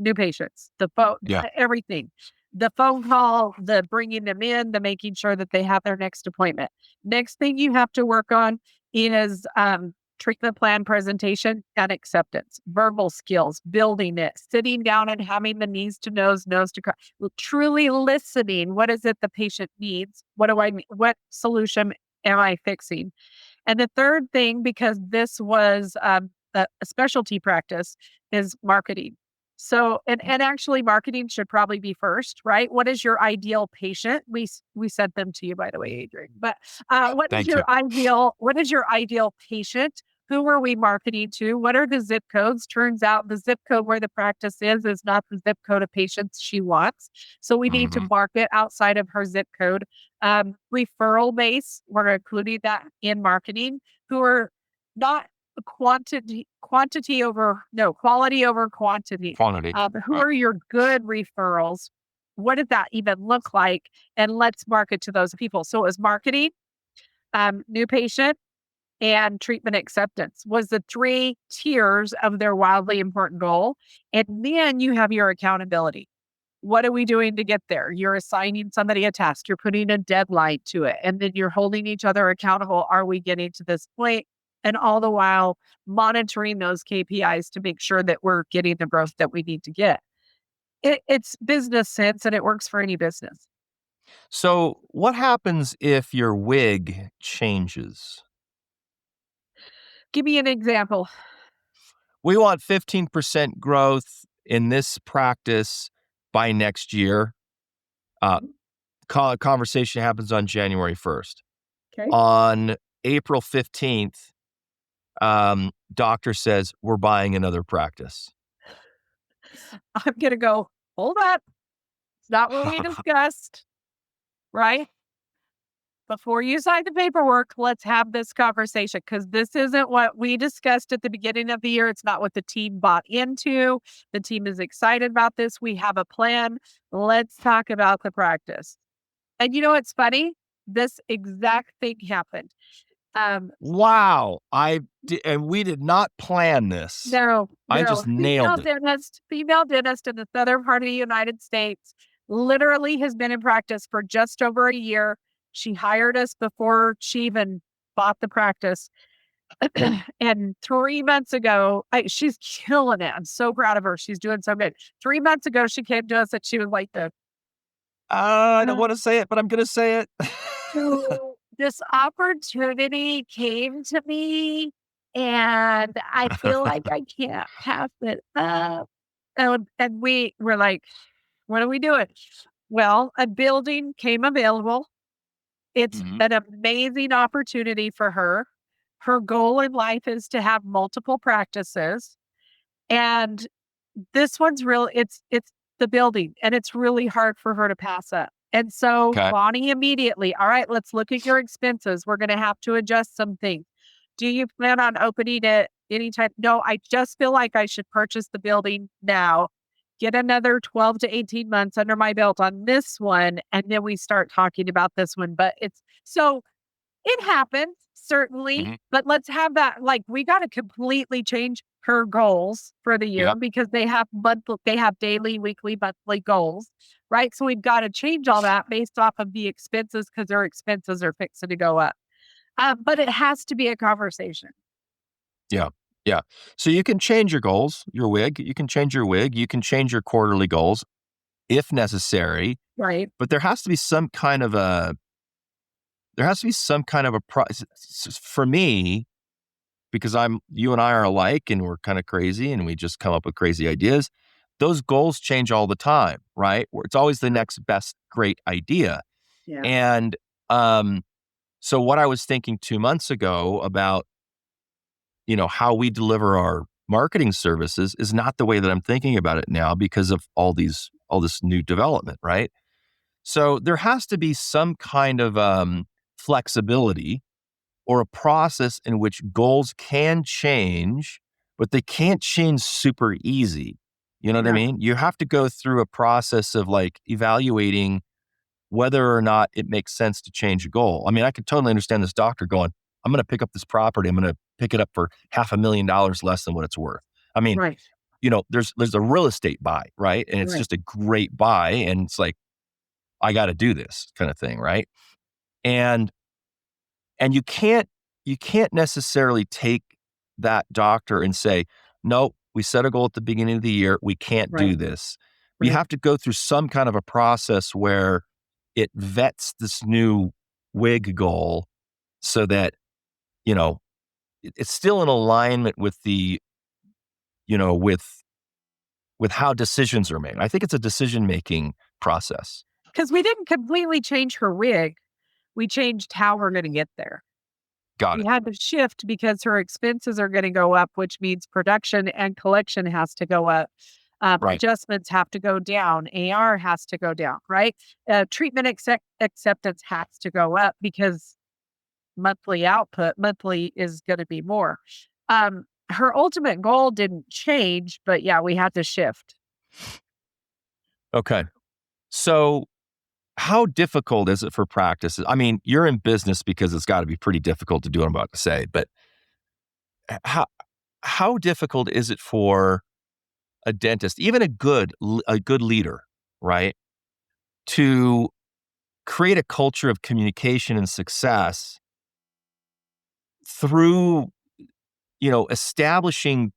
the phone, Yeah. everything, the phone call, the bringing them in, the making sure that they have their next appointment. Next thing you have to work on is treatment plan presentation and acceptance, verbal skills, building it, sitting down and having the knees to nose to cross, truly listening. What is it the patient needs? What solution am I fixing? And the third thing, because this was a specialty practice, is marketing. So, and actually, marketing should probably be first, right? What is your ideal patient? We sent them to you, by the way, Adrian. But Thank you. what is your ideal patient? Who are we marketing to? What are the zip codes? Turns out the zip code where the practice is not the zip code of patients she wants. So we need to market outside of her zip code. Referral base, we're including that in marketing, who are not quality over quantity. Quantity. Who are your good referrals? What did that even look like? And let's market to those people. So it was marketing, new patient, and treatment acceptance was the 3 tiers of their wildly important goal. And then you have your accountability. What are we doing to get there? You're assigning somebody a task. You're putting a deadline to it. And then you're holding each other accountable. Are we getting to this point? And all the while monitoring those KPIs to make sure that we're getting the growth that we need to get. It's business sense and it works for any business. So what happens if your wig changes? Give me an example. We want 15% growth in this practice by next year. Conversation happens on January 1st. Okay. On April 15th, doctor says, we're buying another practice. I'm going to go, hold up. It's not what we discussed, right? Before you sign the paperwork, let's have this conversation because this isn't what we discussed at the beginning of the year. It's not what the team bought into. The team is excited about this. We have a plan. Let's talk about the practice. And you know what's funny? This exact thing happened. Wow. And we did not plan this. No. I just nailed it. Female dentist in the southern part of the United States, literally has been in practice for just over a year. She hired us before she even bought the practice. And 3 months ago, she's killing it. I'm so proud of her. She's doing so good. 3 months ago, she came to us and she was like, I don't want to say it, but I'm going to say it. so this opportunity came to me and I feel like I can't pass it up. And we were like, what are we doing? Well, a building came available. It's an amazing opportunity for her. Her goal in life is to have multiple practices. And this one's it's the building and it's really hard for her to pass up. And so Bonnie immediately, all right, let's look at your expenses. We're going to have to adjust some things. Do you plan on opening it anytime? No, I just feel like I should purchase the building now, get another 12 to 18 months under my belt on this one. And then we start talking about this one. But it happens, certainly, but let's have that. Like, we got to completely change her goals for the year because they have daily, weekly, monthly goals, right? So we've got to change all that based off of the expenses because their expenses are fixing to go up. But it has to be a conversation. Yeah. Yeah. So you can change your goals, your wig. You can change your wig. You can change your quarterly goals if necessary. Right. But there has to be some kind of a for me, because you and I are alike and we're kind of crazy and we just come up with crazy ideas. Those goals change all the time, right? It's always the next best great idea. Yeah. And so what I was thinking 2 months ago about, how we deliver our marketing services is not the way that I'm thinking about it now because of all this new development, right? So there has to be some kind of flexibility or a process in which goals can change, but they can't change super easy. You know what I mean? You have to go through a process of like evaluating whether or not it makes sense to change a goal. I mean, I could totally understand this doctor going, I'm going to pick up this property. I'm going to pick it up for $500,000 less than what it's worth. I mean, Right. there's a real estate buy, right? And it's Right. just a great buy. And it's like, I got to do this kind of thing, right? And you can't necessarily take that doctor and say, no, we set a goal at the beginning of the year. We can't do Right. this. You Right. have to go through some kind of a process where it vets this new WIG goal so that, it's still in alignment with the, with how decisions are made. I think it's a decision-making process. Because we didn't completely change her wig. We changed how we're going to get there. Got We it. had to shift because her expenses are going to go up, which means production and collection has to go up. Right. Adjustments have to go down. AR has to go down, right? Treatment acceptance has to go up because monthly is going to be more. Her ultimate goal didn't change, but yeah, we had to shift. Okay. So how difficult is it for practices? I mean, you're in business because it's got to be pretty difficult to do what I'm about to say, but how difficult is it for a dentist, even a good leader, right, to create a culture of communication and success through, establishing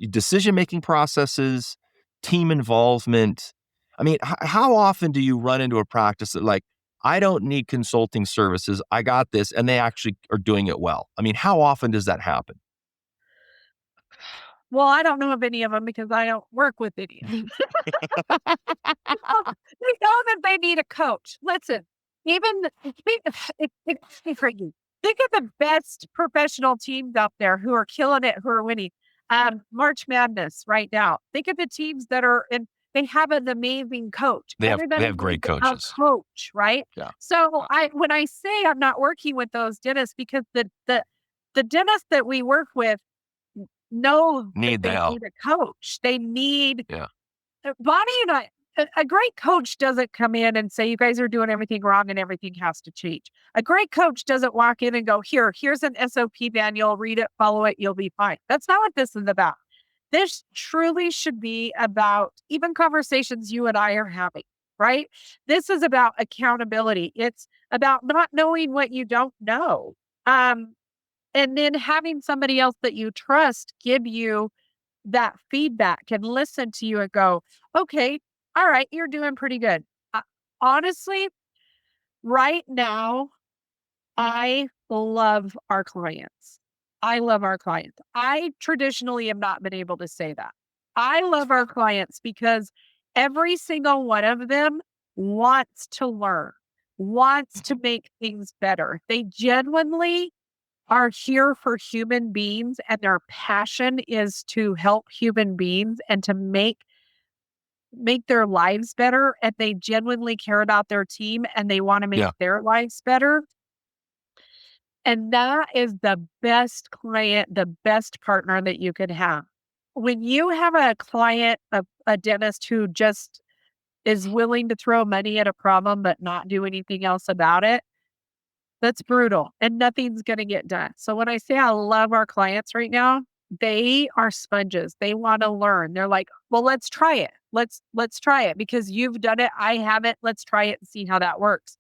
decision-making processes, team involvement? I mean, how often do you run into a practice that like, I don't need consulting services, I got this, and they actually are doing it well? I mean, how often does that happen? Well, I don't know of any of them because I don't work with any of them. They know that they need a coach. Listen, even think of the best professional teams out there who are killing it, who are winning. March Madness right now. Think of the teams that are in. They have an amazing coach. They Everybody have great needs a coaches. coach, right? Yeah. So when I say I'm not working with those dentists, because the dentists that we work with know Need that the they help. need a coach. They need Yeah. Bonnie and I. A great coach doesn't come in and say, you guys are doing everything wrong and everything has to change. A great coach doesn't walk in and go, here's an SOP manual, read it, follow it, you'll be fine. That's not what this is about. This truly should be about even conversations you and I are having, right? This is about accountability. It's about not knowing what you don't know. And then having somebody else that you trust give you that feedback and listen to you and go, okay, all right, you're doing pretty good. Honestly, right now, I love our clients. I love our clients. I traditionally have not been able to say that. I love our clients because every single one of them wants to learn, wants to make things better. They genuinely are here for human beings, and their passion is to help human beings and to make their lives better, and they genuinely care about their team and they want to make Yeah. their lives better. And that is the best client, the best partner that you could have. When you have a client, a dentist who just is willing to throw money at a problem but not do anything else about it, that's brutal and nothing's going to get done. So when I say I love our clients right now, they are sponges. They want to learn. They're like, well, let's try it. Let's try it because you've done it. I haven't. Let's try it and see how that works.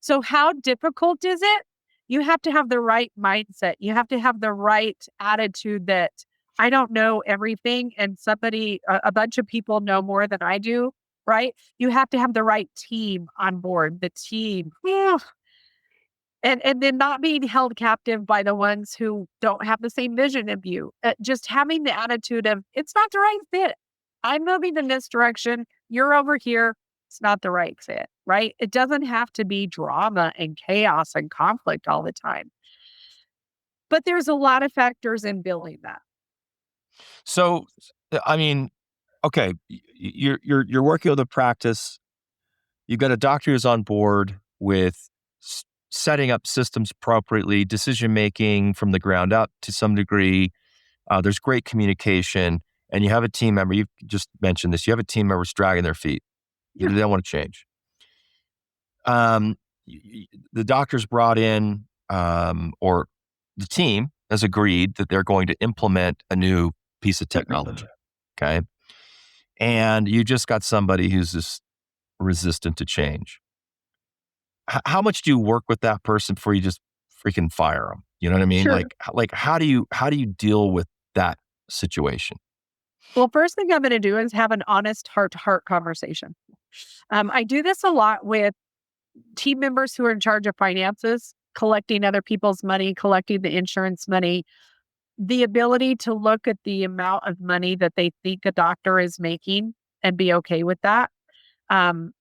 So how difficult is it? You have to have the right mindset. You have to have the right attitude that I don't know everything and a bunch of people know more than I do, right? You have to have the right team on board, the team. Yeah. And then not being held captive by the ones who don't have the same vision of you. Just having the attitude of, it's not the right fit. I'm moving in this direction. You're over here. It's not the right fit, right? It doesn't have to be drama and chaos and conflict all the time. But there's a lot of factors in building that. So, I mean, okay, you're working with a practice. You've got a doctor who's on board with setting up systems appropriately, decision making from the ground up to some degree. There's great communication, and you have a team member. You've just mentioned this. You have a team member dragging their feet. They don't want to change. The doctor's brought in, or the team has agreed that they're going to implement a new piece of technology. Okay. And you just got somebody who's just resistant to change. How much do you work with that person before you just freaking fire them? You know what I mean? Sure. Like how do you deal with that situation? Well, first thing I'm going to do is have an honest heart to heart conversation. I do this a lot with team members who are in charge of finances, collecting other people's money, collecting the insurance money, the ability to look at the amount of money that they think a doctor is making and be okay with that. Um,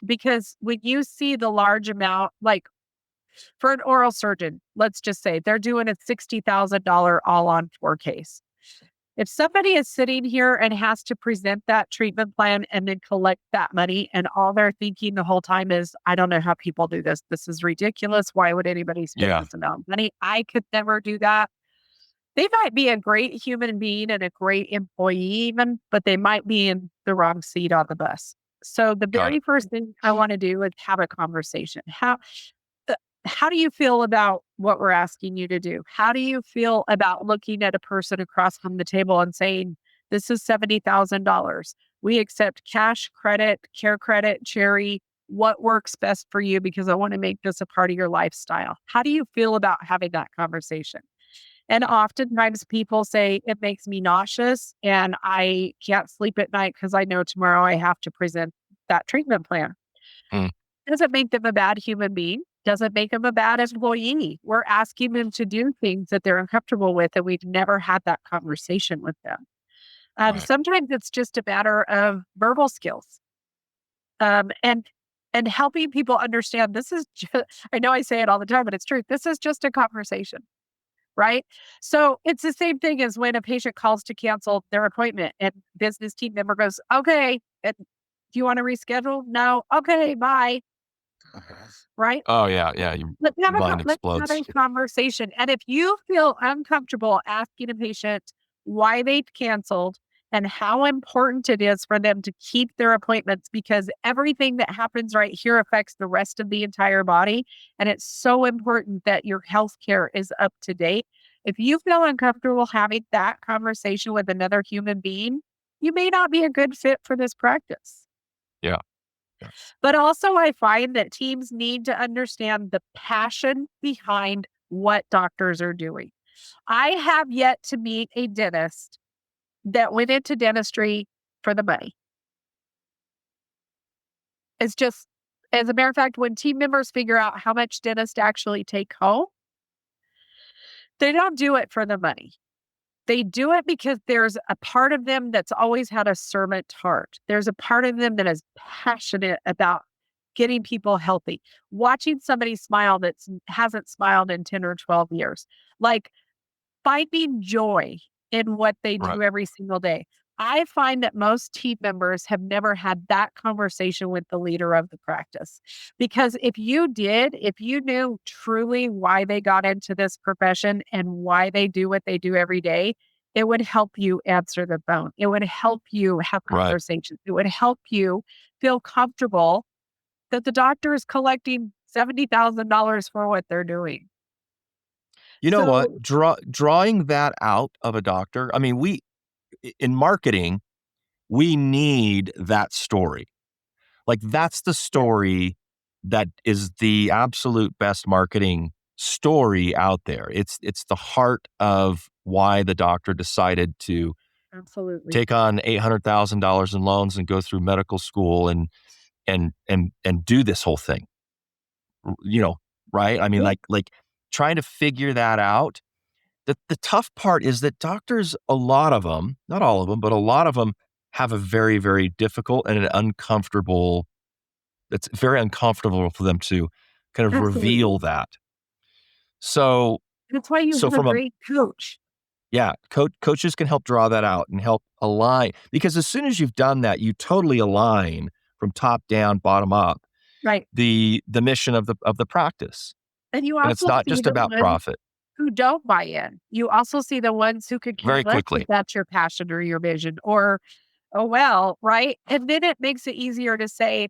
because when you see the large amount, like for an oral surgeon, let's just say they're doing a $60,000 all on four case. If somebody is sitting here and has to present that treatment plan and then collect that money, and all they're thinking the whole time is, I don't know how people do this. This is ridiculous. Why would anybody spend Yeah. this amount of money? I could never do that. They might be a great human being and a great employee, even, but they might be in the wrong seat on the bus. So the Got very it. first thing I want to do is have a conversation. Uh, how do you feel about what we're asking you to do? How do you feel about looking at a person across from the table and saying, this is $70,000. We accept cash, credit, care credit, cherry. What works best for you? Because I want to make this a part of your lifestyle. How do you feel about having that conversation? And oftentimes people say, it makes me nauseous and I can't sleep at night because I know tomorrow I have to present that treatment plan. Mm, Doesn't make them a bad human being. Doesn't make them a bad employee. We're asking them to do things that they're uncomfortable with, and we've never had that conversation with them. right. Sometimes it's just a matter of verbal skills, um, and and helping people understand this is. I know I say it all the time, but it's true. This is just a conversation, right? So it's the same thing as when a patient calls to cancel their appointment, and business team member goes, "Okay, and do you want to reschedule? No, okay, bye." Right? Oh yeah, yeah. Your mind Let's have explodes. a conversation, and if you feel uncomfortable asking a patient why they canceled and how important it is for them to keep their appointments, because everything that happens right here affects the rest of the entire body, and it's so important that your healthcare is up to date. If you feel uncomfortable having that conversation with another human being, you may not be a good fit for this practice. Yeah. Yeah. But also, I find that teams need to understand the passion behind what doctors are doing. I have yet to meet a dentist that went into dentistry for the money. It's just, as a matter of fact, when team members figure out how much dentists actually take home, they don't do it for the money. They do it because there's a part of them that's always had a servant heart. There's a part of them that is passionate about getting people healthy, watching somebody smile that hasn't smiled in 10 or 12 years, like finding joy in what they Right. do every single day. I find that most team members have never had that conversation with the leader of the practice. Because if you did, if you knew truly why they got into this profession and why they do what they do every day, it would help you answer the phone. It would help you have Right. conversations. It would help you feel comfortable that the doctor is collecting $70,000 for what they're doing. You know what? So, Drawing that out of a doctor. I mean, in marketing, we need that story. Like that's the story that is the absolute best marketing story out there. It's the heart of why the doctor decided to absolutely. take on $800,000 in loans and go through medical school and do this whole thing. You know, right? I mean, Yeah. like trying to figure that out. The tough part is that doctors, a lot of them, not all of them, but a lot of them have a very, very difficult and an uncomfortable. It's very uncomfortable for them to kind of Absolutely. reveal that. So, That's why you so have a from a great coach. yeah, coaches can help draw that out and help align because as soon as you've done that, you totally align from top down, bottom up Right. the mission of the practice, And you and it's also not see just the about ones profit. who don't buy in. You also see the ones who could care Very less if quickly. that's your passion or your vision or, oh, well, right? And then it makes it easier to say,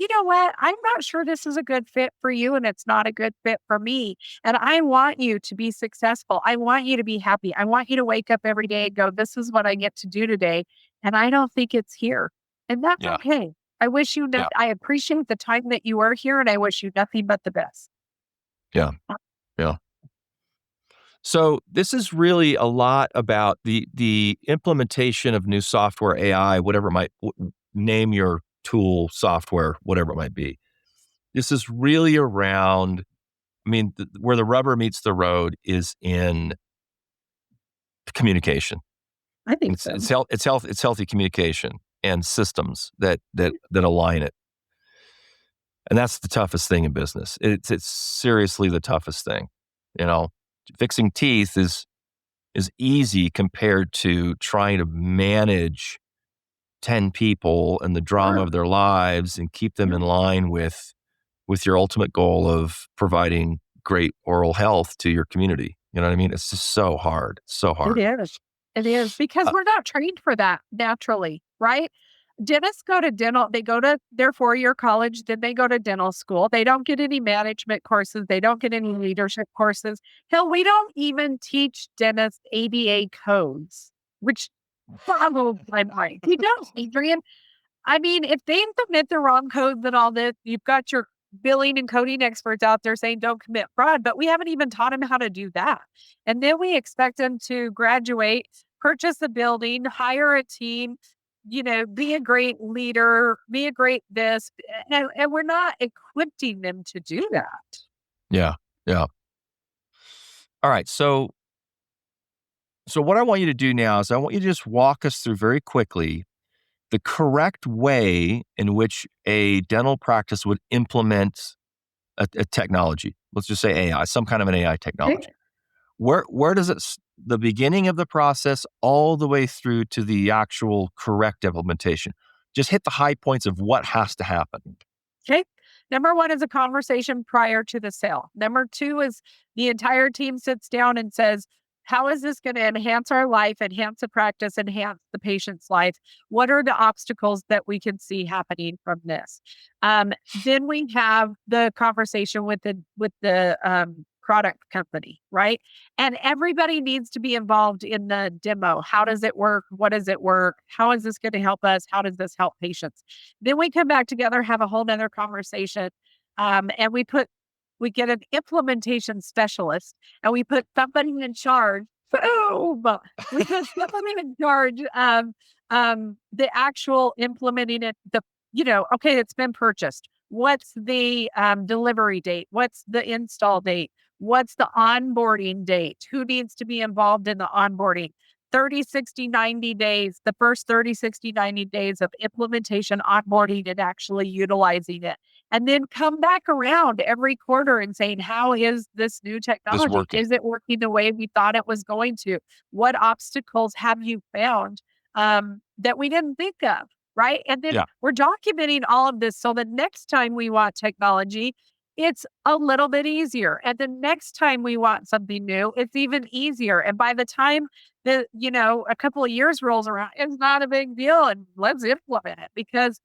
you know what? I'm not sure this is a good fit for you and it's not a good fit for me. And I want you to be successful. I want you to be happy. I want you to wake up every day and go, this is what I get to do today. And I don't think it's here. And that's Yeah. okay. I wish you, Yeah. I appreciate the time that you are here and I wish you nothing but the best. Yeah. Yeah. So this is really a lot about the implementation of new software, AI, whatever it might name your tool, software, whatever it might be. This is really around. I mean, where the rubber meets the road is in communication. I think It's so. it's healthy communication and systems that align it. And that's the toughest thing in business. It's seriously the toughest thing. You know, fixing teeth is easy compared to trying to manage 10 people and the drama Sure. of their lives and keep them Yeah, in line with your ultimate goal of providing great oral health to your community. You know what I mean? It's just so hard. So it hard. is. It is because Uh, we're not trained for that naturally, right? Dentists go to dental, they go to their 4-year college, then they go to dental school. They don't get any management courses. They don't get any leadership courses. Hell, we don't even teach dentists ADA codes, which boggles my mind. We don't, Adrian. I mean, if they implement the wrong codes and all this, you've got your billing and coding experts out there saying don't commit fraud, but we haven't even taught them how to do that. And then we expect them to graduate, purchase a building, hire a team, be a great leader, be a great this, and we're not equipping them to do that. yeah. Yeah. All right. So what I want you to do now is I want you to just walk us through very quickly the correct way in which a dental practice would implement a technology. Let's just say AI, some kind of an AI Okay. technology. Where does the beginning of the process all the way through to the actual correct implementation? Just hit the high points of what has to happen. Okay. Number one is a conversation prior to the sale. Number two is the entire team sits down and says, how is this going to enhance our life, enhance the practice, enhance the patient's life? What are the obstacles that we can see happening from this? Then we have the conversation with the product company, right? And everybody needs to be involved in the demo. How does it work? What does it work? How is this going to help us? How does this help patients? Then we come back together, have a whole nother conversation. And we get an implementation specialist and we put somebody in charge. Boom! We put somebody in charge of the actual implementing it. Okay, it's been purchased. What's the delivery date? What's the install date? What's the onboarding date? Who needs to be involved in the onboarding? 30, 60, 90 days, the first 30, 60, 90 days of implementation, onboarding, and actually utilizing it. And then come back around every quarter and saying, how is this new This technology? working. Is it working the way we thought it was going to? What obstacles have you found that we didn't think of? Right. And then Yeah. we're documenting all of this. So the next time we want technology, it's a little bit easier. And the next time we want something new, it's even easier. And by the time a couple of years rolls around, it's not a big deal. And let's implement it because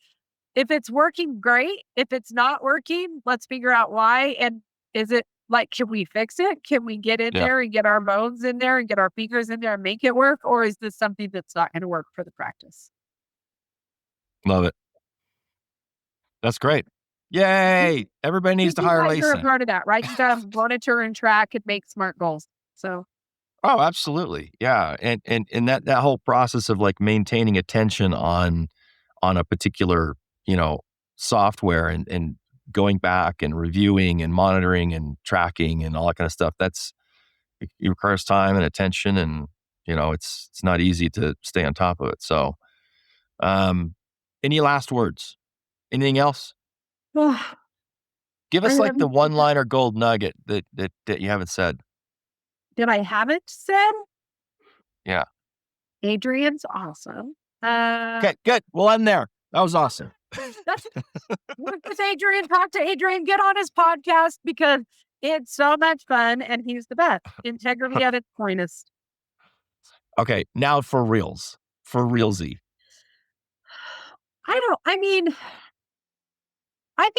if it's working, great. If it's not working, let's figure out why. And is it like, can we fix it? Can we get in Yeah. there and get our bones in there and get our fingers in there and make it work? Or is this something that's not going to work for the practice? Love it. That's great. Yeah. Yay. Everybody needs to You hire guys are a Laci. part of that, right? You got to monitor and track and make smart goals. So, Oh, absolutely. Yeah. And that whole process of like maintaining attention on a particular, you know, software and going back and reviewing and monitoring and tracking and all that kind of stuff, it requires time and attention and it's not easy to stay on top of it. So any last words? Anything else? I Give us like the haven't, one liner gold nugget that you haven't said. that I haven't said. Yeah. Adrian's awesome. Okay, good. Well, I'm there. That was awesome. That's work with Adrian, talk to Adrian, get on his podcast because it's so much fun and he's the best. Integrity at its finest. Okay, now for reals. For realsy. I mean, I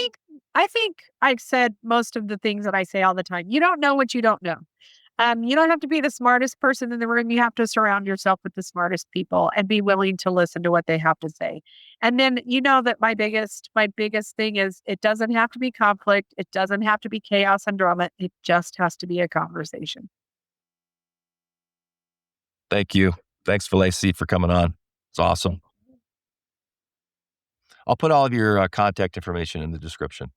think I've said most of the things that I say all the time. You don't know what you don't know. You don't have to be the smartest person in the room. You have to surround yourself with the smartest people and be willing to listen to what they have to say. And then that my biggest thing is it doesn't have to be conflict. It doesn't have to be chaos and drama. It just has to be a conversation. Thank you. Thanks, Laci, for coming on. It's awesome. I'll put all of your contact information in the description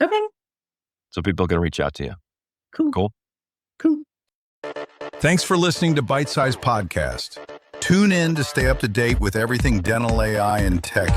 Okay, so people can reach out to you. cool. Cool. Cool. Thanks for listening to Bite Size Podcast. Tune in to stay up to date with everything dental AI and tech